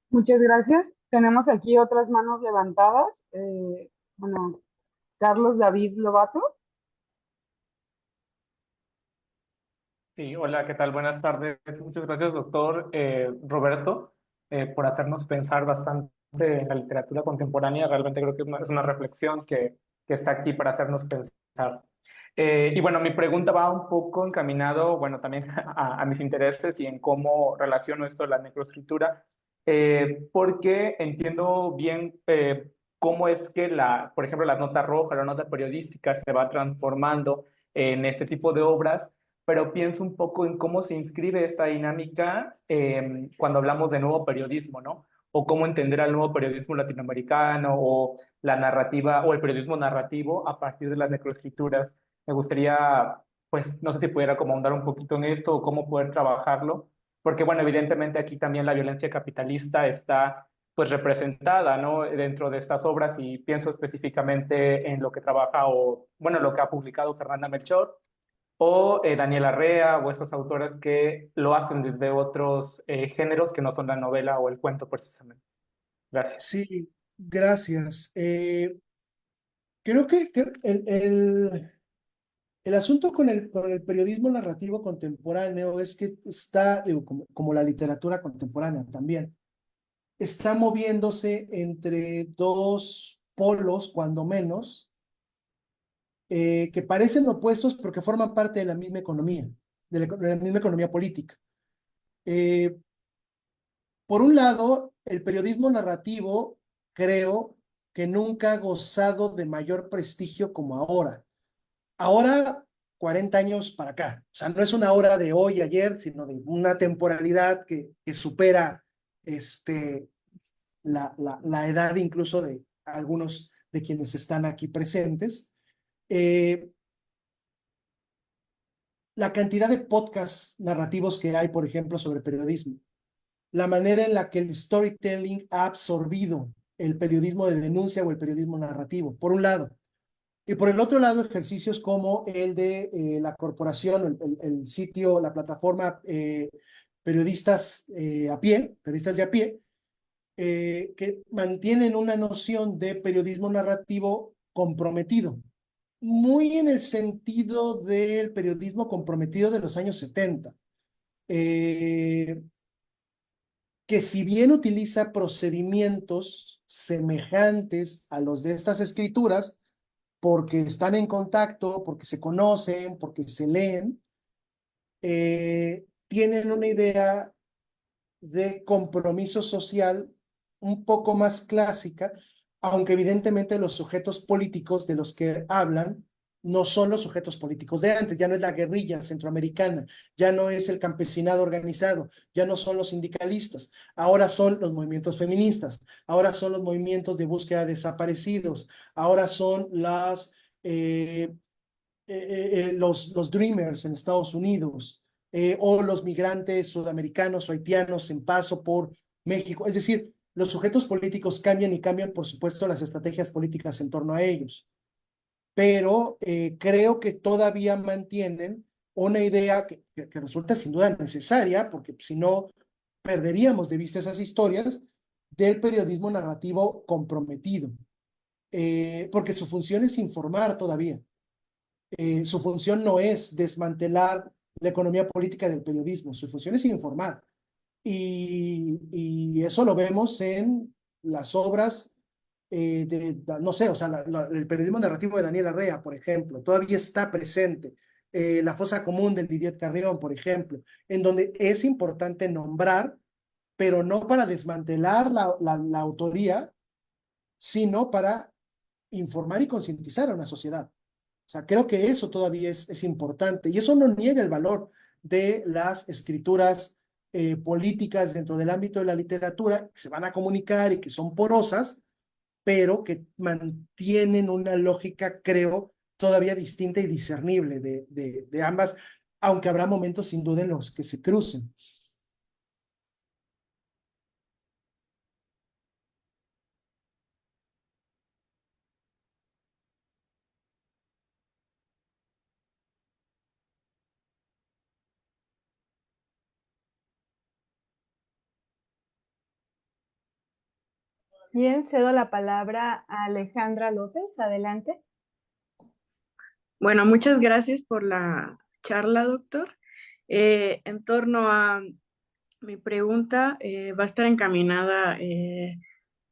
Muchas gracias. Tenemos aquí otras manos levantadas. Bueno, Carlos David Lobato. Sí, hola, ¿qué tal? Buenas tardes. Muchas gracias, doctor Roberto, por hacernos pensar bastante en la literatura contemporánea. Realmente creo que es una reflexión que está aquí para hacernos pensar. Y bueno, mi pregunta va un poco encaminado, bueno, también a mis intereses y en cómo relaciono esto de la necroescritura, porque entiendo bien cómo es que por ejemplo, la nota roja, la nota periodística se va transformando en este tipo de obras, pero pienso un poco en cómo se inscribe esta dinámica cuando hablamos de nuevo periodismo, ¿no? O cómo entender al nuevo periodismo latinoamericano o la narrativa o el periodismo narrativo a partir de las necroescrituras. Me gustaría, pues, no sé si pudiera como ahondar un poquito en esto o cómo poder trabajarlo, porque, bueno, evidentemente aquí también la violencia capitalista está, pues, representada, ¿no? Dentro de estas obras y pienso específicamente en lo que trabaja o, bueno, lo que ha publicado Fernanda Melchor o Daniela Rea o estas autoras que lo hacen desde otros géneros que no son la novela o el cuento precisamente. Gracias. Sí, gracias. Creo que el asunto con el periodismo narrativo contemporáneo es que está, digo, como la literatura contemporánea también, está moviéndose entre dos polos, cuando menos, que parecen opuestos porque forman parte de la misma economía, de la misma economía política. Eh, por un lado, el periodismo narrativo creo que nunca ha gozado de mayor prestigio como ahora. Ahora, 40 años para acá. O sea, no es una hora de hoy, ayer, sino de una temporalidad que supera la edad incluso de algunos de quienes están aquí presentes. Eh, la cantidad de podcasts narrativos que hay, por ejemplo, sobre periodismo, la manera en la que el storytelling ha absorbido el periodismo de denuncia o el periodismo narrativo, por un lado. Y por el otro lado, ejercicios como el de la corporación, el sitio, la plataforma periodistas periodistas de a pie, que mantienen una noción de periodismo narrativo comprometido, muy en el sentido del periodismo comprometido de los años 70. que si bien utiliza procedimientos semejantes a los de estas escrituras, porque están en contacto, porque se conocen, porque se leen, tienen una idea de compromiso social un poco más clásica, aunque evidentemente los sujetos políticos de los que hablan no son los sujetos políticos de antes, ya no es la guerrilla centroamericana, ya no es el campesinado organizado, ya no son los sindicalistas, ahora son los movimientos feministas, ahora son los movimientos de búsqueda de desaparecidos, ahora son los Dreamers en Estados Unidos, o los migrantes sudamericanos o haitianos en paso por México. Es decir, los sujetos políticos cambian y cambian, por supuesto, las estrategias políticas en torno a ellos. Pero creo que todavía mantienen una idea que resulta sin duda necesaria, porque si no, perderíamos de vista esas historias del periodismo narrativo comprometido, porque su función es informar todavía. Su función no es desmantelar la economía política del periodismo, su función es informar. Y eso lo vemos en las obras no sé, o sea, el periodismo narrativo de Daniel Arrea, por ejemplo, todavía está presente. La fosa común del Didier Carrión, por ejemplo, en donde es importante nombrar, pero no para desmantelar la autoría, sino para informar y concientizar a una sociedad. O sea, creo que eso todavía es importante y eso no niega el valor de las escrituras políticas dentro del ámbito de la literatura, que se van a comunicar y que son porosas, pero que mantienen una lógica, creo, todavía distinta y discernible de ambas, aunque habrá momentos sin duda en los que se crucen. Bien, cedo la palabra a Alejandra López. Adelante. Bueno, muchas gracias por la charla, doctor. En torno a mi pregunta, va a estar encaminada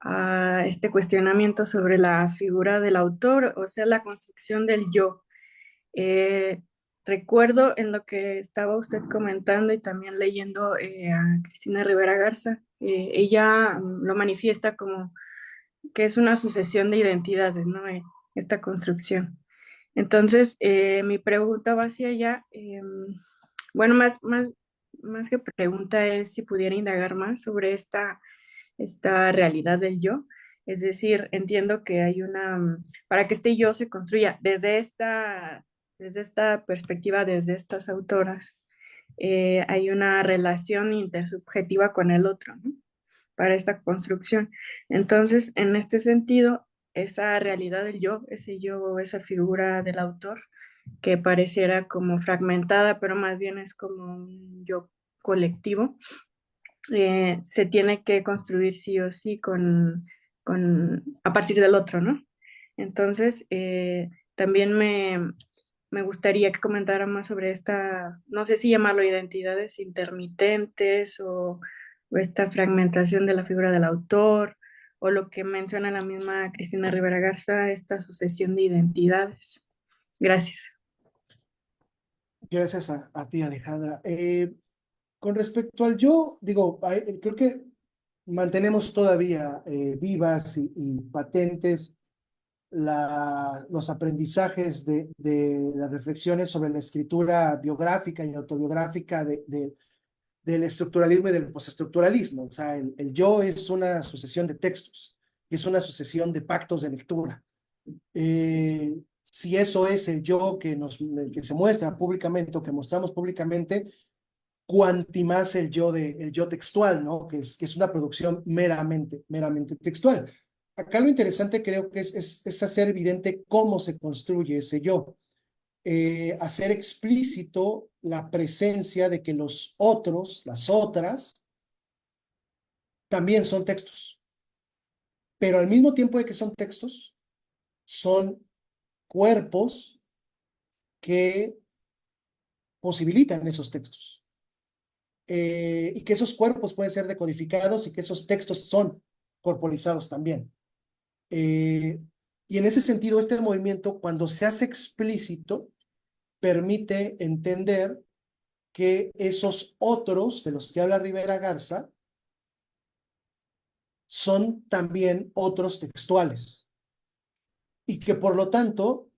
a este cuestionamiento sobre la figura del autor, o sea, la construcción del yo. Eh, Recuerdo en lo que estaba usted comentando y también leyendo a Cristina Rivera Garza, ella lo manifiesta como que es una sucesión de identidades, ¿no? Esta construcción. Entonces, mi pregunta va hacia allá. Bueno, más que pregunta es si pudiera indagar más sobre esta realidad del yo. Es decir, entiendo que hay para que este yo se construya desde esta perspectiva, desde estas autoras, hay una relación intersubjetiva con el otro, ¿no? Para esta construcción. Entonces, en este sentido, esa realidad del yo, esa figura del autor, que pareciera como fragmentada, pero más bien es como un yo colectivo, se tiene que construir sí o sí a partir del otro, ¿no? Entonces, también me gustaría que comentara más sobre no sé si llamarlo identidades intermitentes o esta fragmentación de la figura del autor, o lo que menciona la misma Cristina Rivera Garza, esta sucesión de identidades. Gracias. Gracias a ti, Alejandra. Con respecto al yo, digo, creo que mantenemos todavía vivas y patentes los aprendizajes de las reflexiones sobre la escritura biográfica y autobiográfica del estructuralismo y del postestructuralismo. O sea, el yo es una sucesión de textos, es una sucesión de pactos de lectura. Si eso es el yo que se muestra públicamente o que mostramos públicamente, cuanti más el yo textual, ¿no? Que es una producción meramente textual. Acá lo interesante creo que es hacer evidente cómo se construye ese yo, hacer explícito la presencia de que los otros, las otras, también son textos, pero al mismo tiempo de que son textos, son cuerpos que posibilitan esos textos. y que esos cuerpos pueden ser decodificados y que esos textos son corporizados también. Y en ese sentido, este movimiento, cuando se hace explícito, permite entender que esos otros de los que habla Rivera Garza son también otros textuales. Y que por lo tanto,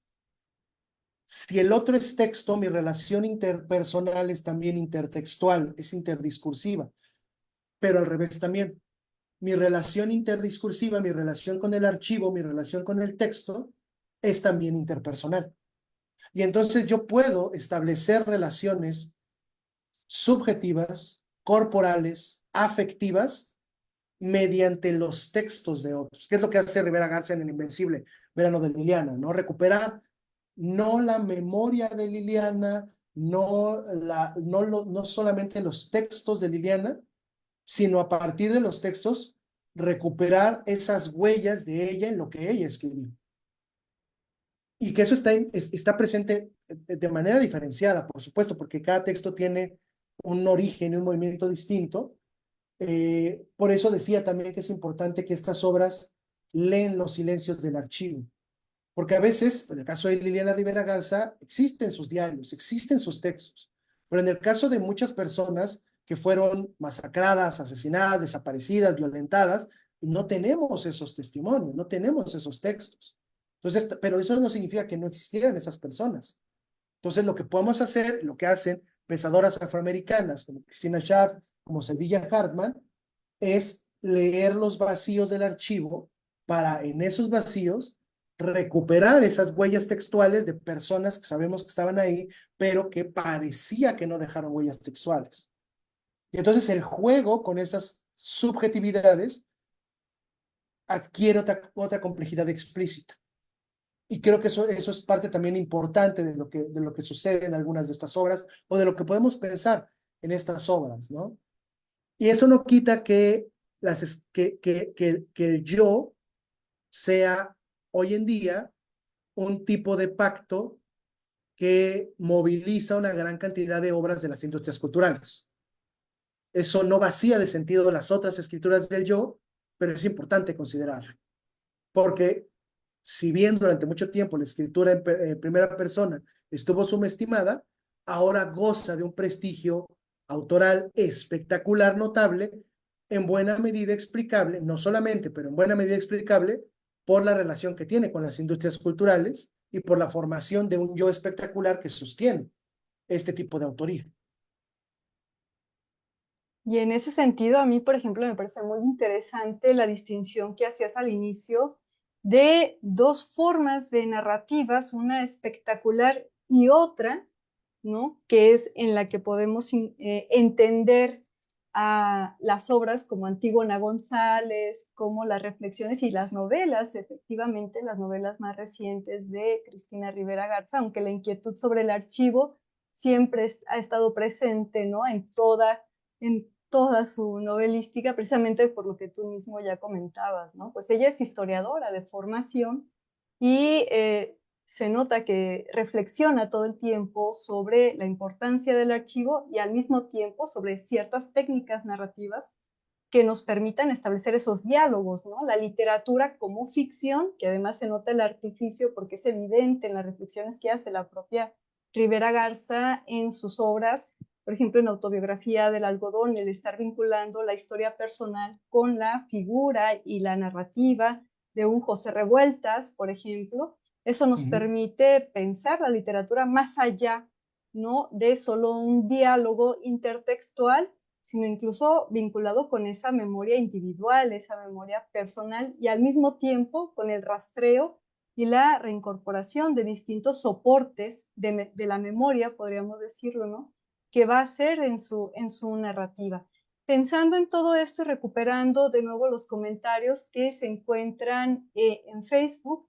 si el otro es texto, mi relación interpersonal es también intertextual, es interdiscursiva, pero al revés también. Mi relación interdiscursiva, mi relación con el archivo, mi relación con el texto, es también interpersonal. Y entonces yo puedo establecer relaciones subjetivas, corporales, afectivas, mediante los textos de otros. ¿Qué es lo que hace Rivera Garza en El Invencible, Verano de Liliana? ¿No? Recuperar no la memoria de Liliana, no solamente los textos de Liliana, sino a partir de los textos, recuperar esas huellas de ella en lo que ella escribió. Y que eso está presente de manera diferenciada, por supuesto, porque cada texto tiene un origen y un movimiento distinto. Por eso decía también que es importante que estas obras leen los silencios del archivo. Porque a veces, en el caso de Liliana Rivera Garza, existen sus diarios, existen sus textos. Pero en el caso de muchas personas que fueron masacradas, asesinadas, desaparecidas, violentadas, no tenemos esos testimonios, no tenemos esos textos. Entonces, pero eso no significa que no existieran esas personas. Entonces, lo que podemos hacer, lo que hacen pensadoras afroamericanas como Christina Sharp, como Sevilla Hartman, es leer los vacíos del archivo para en esos vacíos recuperar esas huellas textuales de personas que sabemos que estaban ahí, pero que parecía que no dejaron huellas textuales. Y entonces el juego con esas subjetividades adquiere otra complejidad explícita. Y creo que eso es parte también importante de lo que sucede en algunas de estas obras o de lo que podemos pensar en estas obras, ¿no? Y eso no quita que el yo sea hoy en día un tipo de pacto que moviliza una gran cantidad de obras de las industrias culturales. Eso no vacía de sentido las otras escrituras del yo, pero es importante considerarlo. Porque si bien durante mucho tiempo la escritura en primera persona estuvo subestimada, ahora goza de un prestigio autoral espectacular, notable, en buena medida explicable, no solamente, pero en buena medida explicable por la relación que tiene con las industrias culturales y por la formación de un yo espectacular que sostiene este tipo de autoría. Y en ese sentido, a mí, por ejemplo, me parece muy interesante la distinción que hacías al inicio de dos formas de narrativas, una espectacular y otra, ¿no? Que es en la que podemos entender a las obras como Antígona González, como las reflexiones y las novelas, efectivamente, las novelas más recientes de Cristina Rivera Garza, aunque la inquietud sobre el archivo siempre ha estado presente, ¿no? En toda su novelística, precisamente por lo que tú mismo ya comentabas, ¿no? Pues ella es historiadora de formación y se nota que reflexiona todo el tiempo sobre la importancia del archivo y al mismo tiempo sobre ciertas técnicas narrativas que nos permitan establecer esos diálogos, ¿no? La literatura como ficción, que además se nota el artificio porque es evidente en las reflexiones que hace la propia Rivera Garza en sus obras, por ejemplo, en Autobiografía del Algodón, el estar vinculando la historia personal con la figura y la narrativa de un José Revueltas, por ejemplo. Eso nos permite pensar la literatura más allá, ¿no? De solo un diálogo intertextual, sino incluso vinculado con esa memoria individual, esa memoria personal y al mismo tiempo con el rastreo y la reincorporación de distintos soportes de la memoria, podríamos decirlo, ¿no? Que va a ser en su narrativa. Pensando en todo esto y recuperando de nuevo los comentarios que se encuentran en Facebook,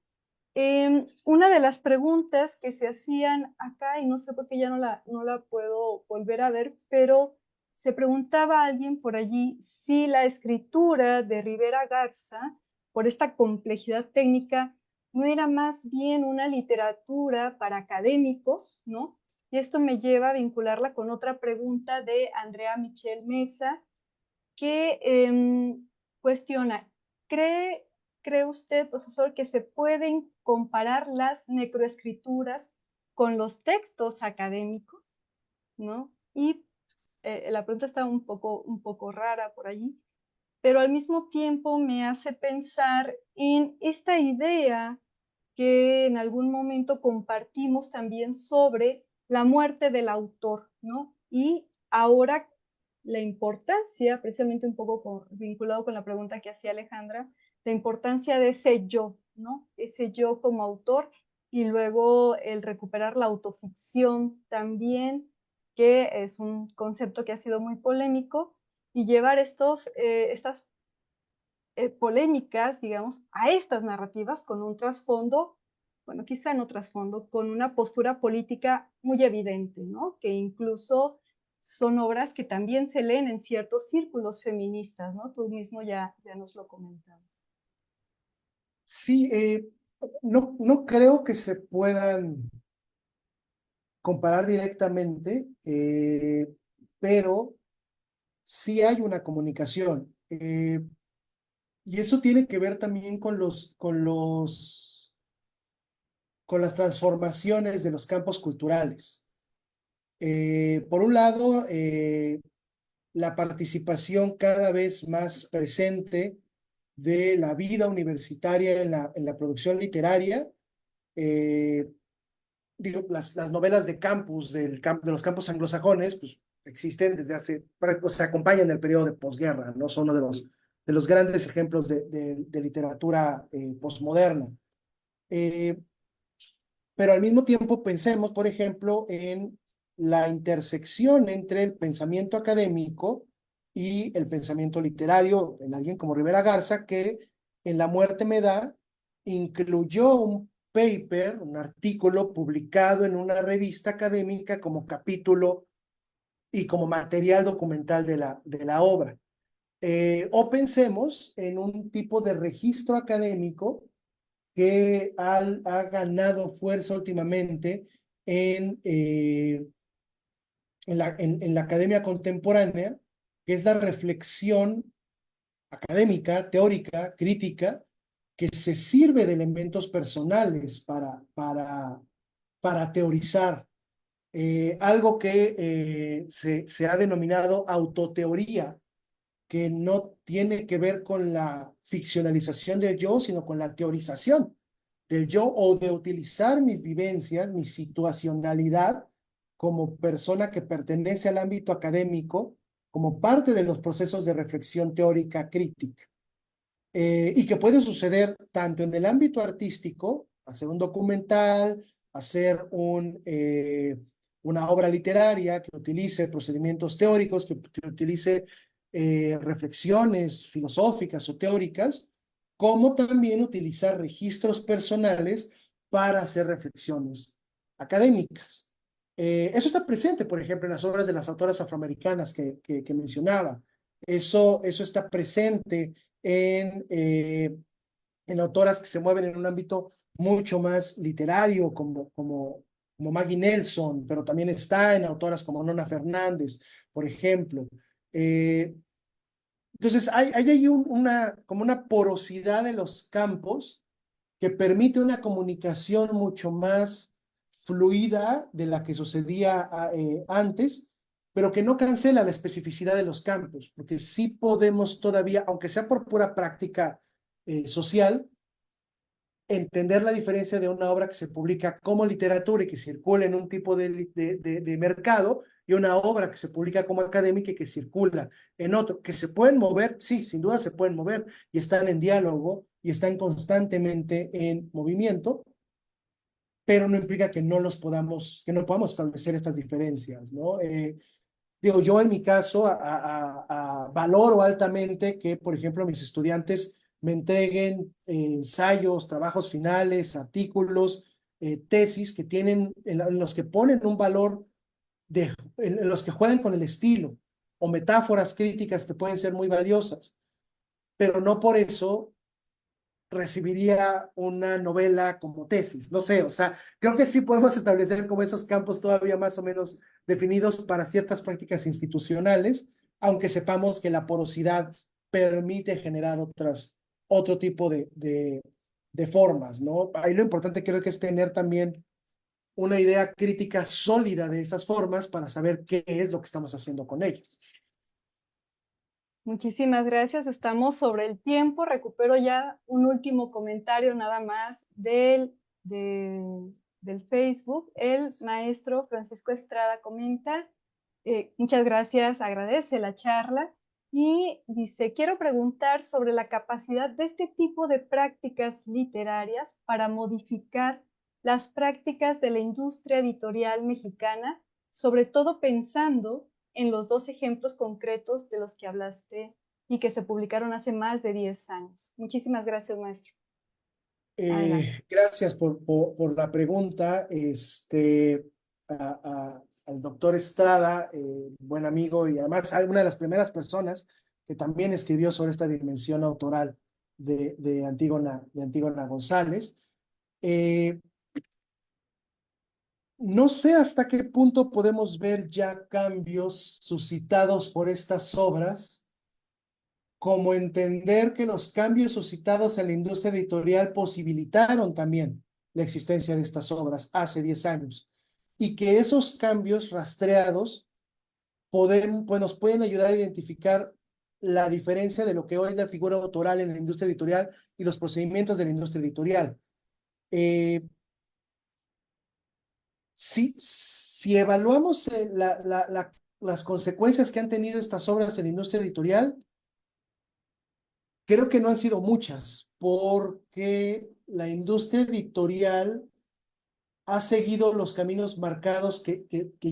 una de las preguntas que se hacían acá, y no sé por qué ya no la puedo volver a ver, pero se preguntaba a alguien por allí si la escritura de Rivera Garza, por esta complejidad técnica, no era más bien una literatura para académicos, ¿no? Y esto me lleva a vincularla con otra pregunta de Andrea Michel Mesa, que cuestiona, ¿cree usted, profesor, que se pueden comparar las necroescrituras con los textos académicos? ¿No? Y la pregunta está un poco rara por allí, pero al mismo tiempo me hace pensar en esta idea que en algún momento compartimos también sobre la muerte del autor, ¿no? Y ahora la importancia, precisamente un poco vinculado con la pregunta que hacía Alejandra, la importancia de ese yo, ¿no? Ese yo como autor, y luego el recuperar la autoficción también, que es un concepto que ha sido muy polémico, y llevar estas polémicas, digamos, a estas narrativas con un trasfondo, bueno, quizá no trasfondo, con una postura política muy evidente, ¿no? Que incluso son obras que también se leen en ciertos círculos feministas, ¿no? Tú mismo ya nos lo comentabas. Sí, no creo que se puedan comparar directamente, pero sí hay una comunicación. Y eso tiene que ver también con las transformaciones de los campos culturales. Por un lado, la participación cada vez más presente de la vida universitaria en la producción literaria. Digo, las novelas de campus, de los campos anglosajones, pues existen desde o sea, acompañan el periodo de posguerra, ¿no? Son uno de los grandes ejemplos de literatura posmoderna. Pero al mismo tiempo pensemos, por ejemplo, en la intersección entre el pensamiento académico y el pensamiento literario, en alguien como Rivera Garza, que en La muerte me da incluyó un paper, un artículo publicado en una revista académica como capítulo y como material documental de la obra. O pensemos en un tipo de registro académico que ha ganado fuerza últimamente en la academia contemporánea, que es la reflexión académica, teórica, crítica, que se sirve de elementos personales para teorizar. Algo que se ha denominado autoteoría, que no tiene que ver con la ficcionalización del yo, sino con la teorización del yo, o de utilizar mis vivencias, mi situacionalidad como persona que pertenece al ámbito académico, como parte de los procesos de reflexión teórica crítica. Y que puede suceder tanto en el ámbito artístico, hacer un documental, hacer una obra literaria que utilice procedimientos teóricos, que utilice reflexiones filosóficas o teóricas, como también utilizar registros personales para hacer reflexiones académicas. Eso está presente, por ejemplo, en las obras de las autoras afroamericanas que mencionaba. Eso está presente en autoras que se mueven en un ámbito mucho más literario, como Maggie Nelson, pero también está en autoras como Nona Fernández, por ejemplo. Entonces, hay ahí como una porosidad de los campos que permite una comunicación mucho más fluida de la que sucedía antes, pero que no cancela la especificidad de los campos, porque sí podemos todavía, aunque sea por pura práctica social, entender la diferencia de una obra que se publica como literatura y que circula en un tipo de mercado, y una obra que se publica como académica y que circula en otro, que se pueden mover, sí, sin duda se pueden mover, y están en diálogo y están constantemente en movimiento, pero no implica que no podamos establecer estas diferencias, ¿no? Digo, yo en mi caso valoro altamente que, por ejemplo, mis estudiantes me entreguen ensayos, trabajos finales, artículos, tesis que tienen, en los que ponen un valor, en los que juegan con el estilo, o metáforas críticas que pueden ser muy valiosas, pero no por eso recibiría una novela como tesis. No sé, o sea, creo que sí podemos establecer como esos campos todavía más o menos definidos para ciertas prácticas institucionales, aunque sepamos que la porosidad permite generar otro tipo de formas, ¿no? Ahí lo importante creo que es tener también una idea crítica sólida de esas formas para saber qué es lo que estamos haciendo con ellas. Muchísimas gracias. Estamos sobre el tiempo. Recupero ya un último comentario nada más del Facebook. El maestro Francisco Estrada comenta, muchas gracias, agradece la charla y dice, quiero preguntar sobre la capacidad de este tipo de prácticas literarias para modificar las prácticas de la industria editorial mexicana, sobre todo pensando en los dos ejemplos concretos de los que hablaste y que se publicaron hace más de 10 años. Muchísimas gracias, maestro. Gracias por la pregunta. Al doctor Estrada, buen amigo y además una de las primeras personas que también escribió sobre esta dimensión autoral de Antígona González. No sé hasta qué punto podemos ver ya cambios suscitados por estas obras, como entender que los cambios suscitados en la industria editorial posibilitaron también la existencia de estas obras hace 10 años y que esos cambios rastreados pues nos pueden ayudar a identificar la diferencia de lo que hoy es la figura autoral en la industria editorial y los procedimientos de la industria editorial. Si evaluamos las consecuencias que han tenido estas obras en la industria editorial, creo que no han sido muchas, porque la industria editorial ha seguido los caminos marcados que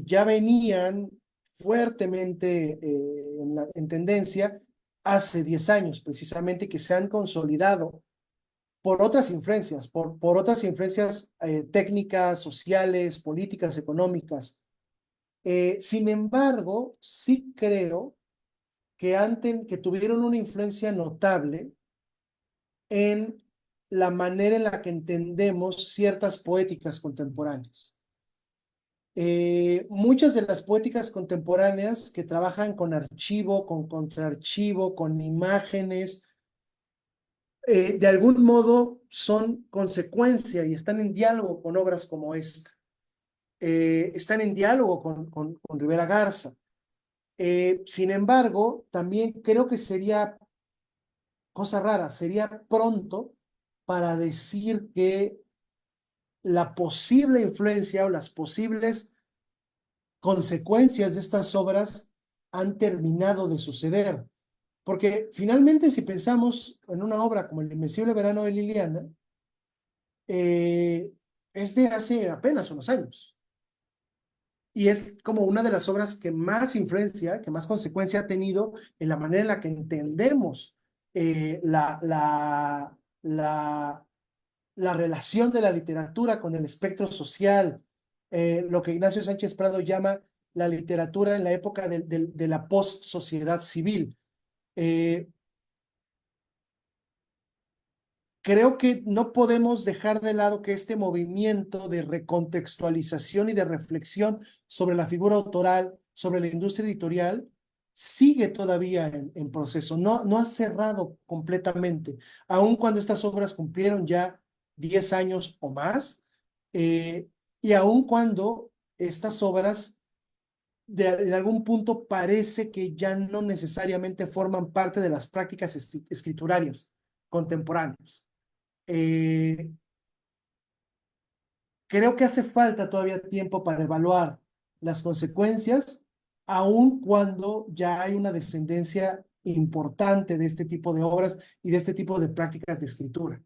ya venían fuertemente en tendencia hace 10 años, precisamente, que se han consolidado por otras influencias, por otras influencias técnicas, sociales, políticas, económicas. Sin embargo, sí creo que tuvieron una influencia notable en la manera en la que entendemos ciertas poéticas contemporáneas. Muchas de las poéticas contemporáneas que trabajan con archivo, con contraarchivo, con imágenes, de algún modo son consecuencia y están en diálogo con obras como esta. Están en diálogo con Rivera Garza. Sin embargo, también creo que sería cosa rara, sería pronto para decir que la posible influencia o las posibles consecuencias de estas obras han terminado de suceder. Porque finalmente, si pensamos en una obra como El Invencible Verano de Liliana, es de hace apenas unos años. Y es como una de las obras que más influencia, que más consecuencia ha tenido en la manera en la que entendemos la relación de la literatura con el espectro social, lo que Ignacio Sánchez Prado llama la literatura en la época de la post-sociedad civil. Creo que no podemos dejar de lado que este movimiento de recontextualización y de reflexión sobre la figura autoral, sobre la industria editorial, sigue todavía en proceso, no ha cerrado completamente, aun cuando estas obras cumplieron ya 10 años o más, y aun cuando estas obras de algún punto parece que ya no necesariamente forman parte de las prácticas escriturarias contemporáneas. Creo que hace falta todavía tiempo para evaluar las consecuencias, aun cuando ya hay una descendencia importante de este tipo de obras y de este tipo de prácticas de escritura.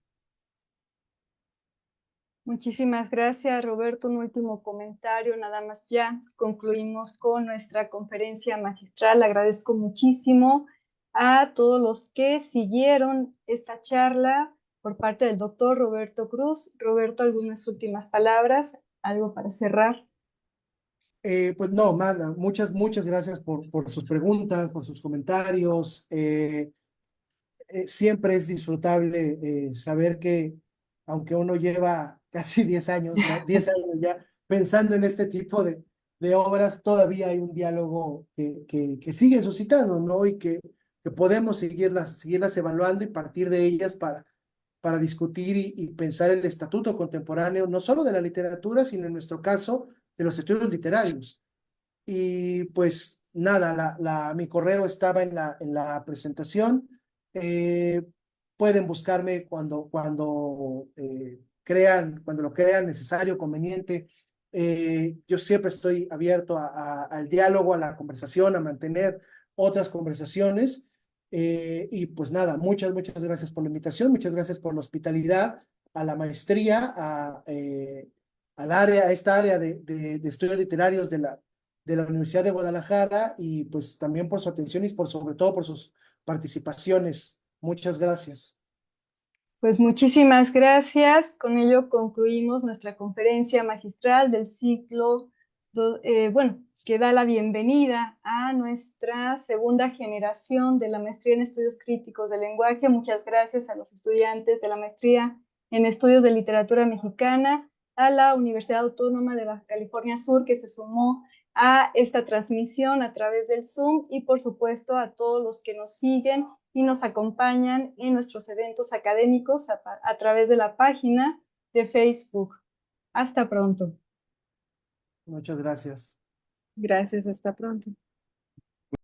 Muchísimas gracias, Roberto. Un último comentario, nada más ya concluimos con nuestra conferencia magistral. Agradezco muchísimo a todos los que siguieron esta charla por parte del doctor Roberto Cruz. Roberto, algunas últimas palabras, algo para cerrar. Pues no, Magda, muchas gracias por sus preguntas, por sus comentarios. siempre es disfrutable saber que, aunque uno lleva casi 10 años, ¿no? 10 años ya pensando en este tipo de obras, todavía hay un diálogo que sigue suscitando, ¿no? Y que podemos seguirlas evaluando y partir de ellas para discutir y pensar el estatuto contemporáneo, no solo de la literatura, sino en nuestro caso, de los estudios literarios. Y pues nada, mi correo estaba en la presentación. Eh, Pueden buscarme cuando lo crean necesario, conveniente. Yo siempre estoy abierto al diálogo, a la conversación, a mantener otras conversaciones. Y pues nada, muchas gracias por la invitación, muchas gracias por la hospitalidad, a la maestría, a esta área de estudios literarios de la Universidad de Guadalajara, y pues también por su atención y sobre todo por sus participaciones. Muchas gracias. Pues muchísimas gracias. Con ello concluimos nuestra conferencia magistral del ciclo, bueno, que da la bienvenida a nuestra segunda generación de la maestría en estudios críticos del lenguaje. Muchas gracias a los estudiantes de la maestría en estudios de literatura mexicana, a la Universidad Autónoma de Baja California Sur, que se sumó a esta transmisión a través del Zoom, y por supuesto a todos los que nos siguen y nos acompañan en nuestros eventos académicos a través de la página de Facebook. Hasta pronto. Muchas gracias. Gracias, hasta pronto.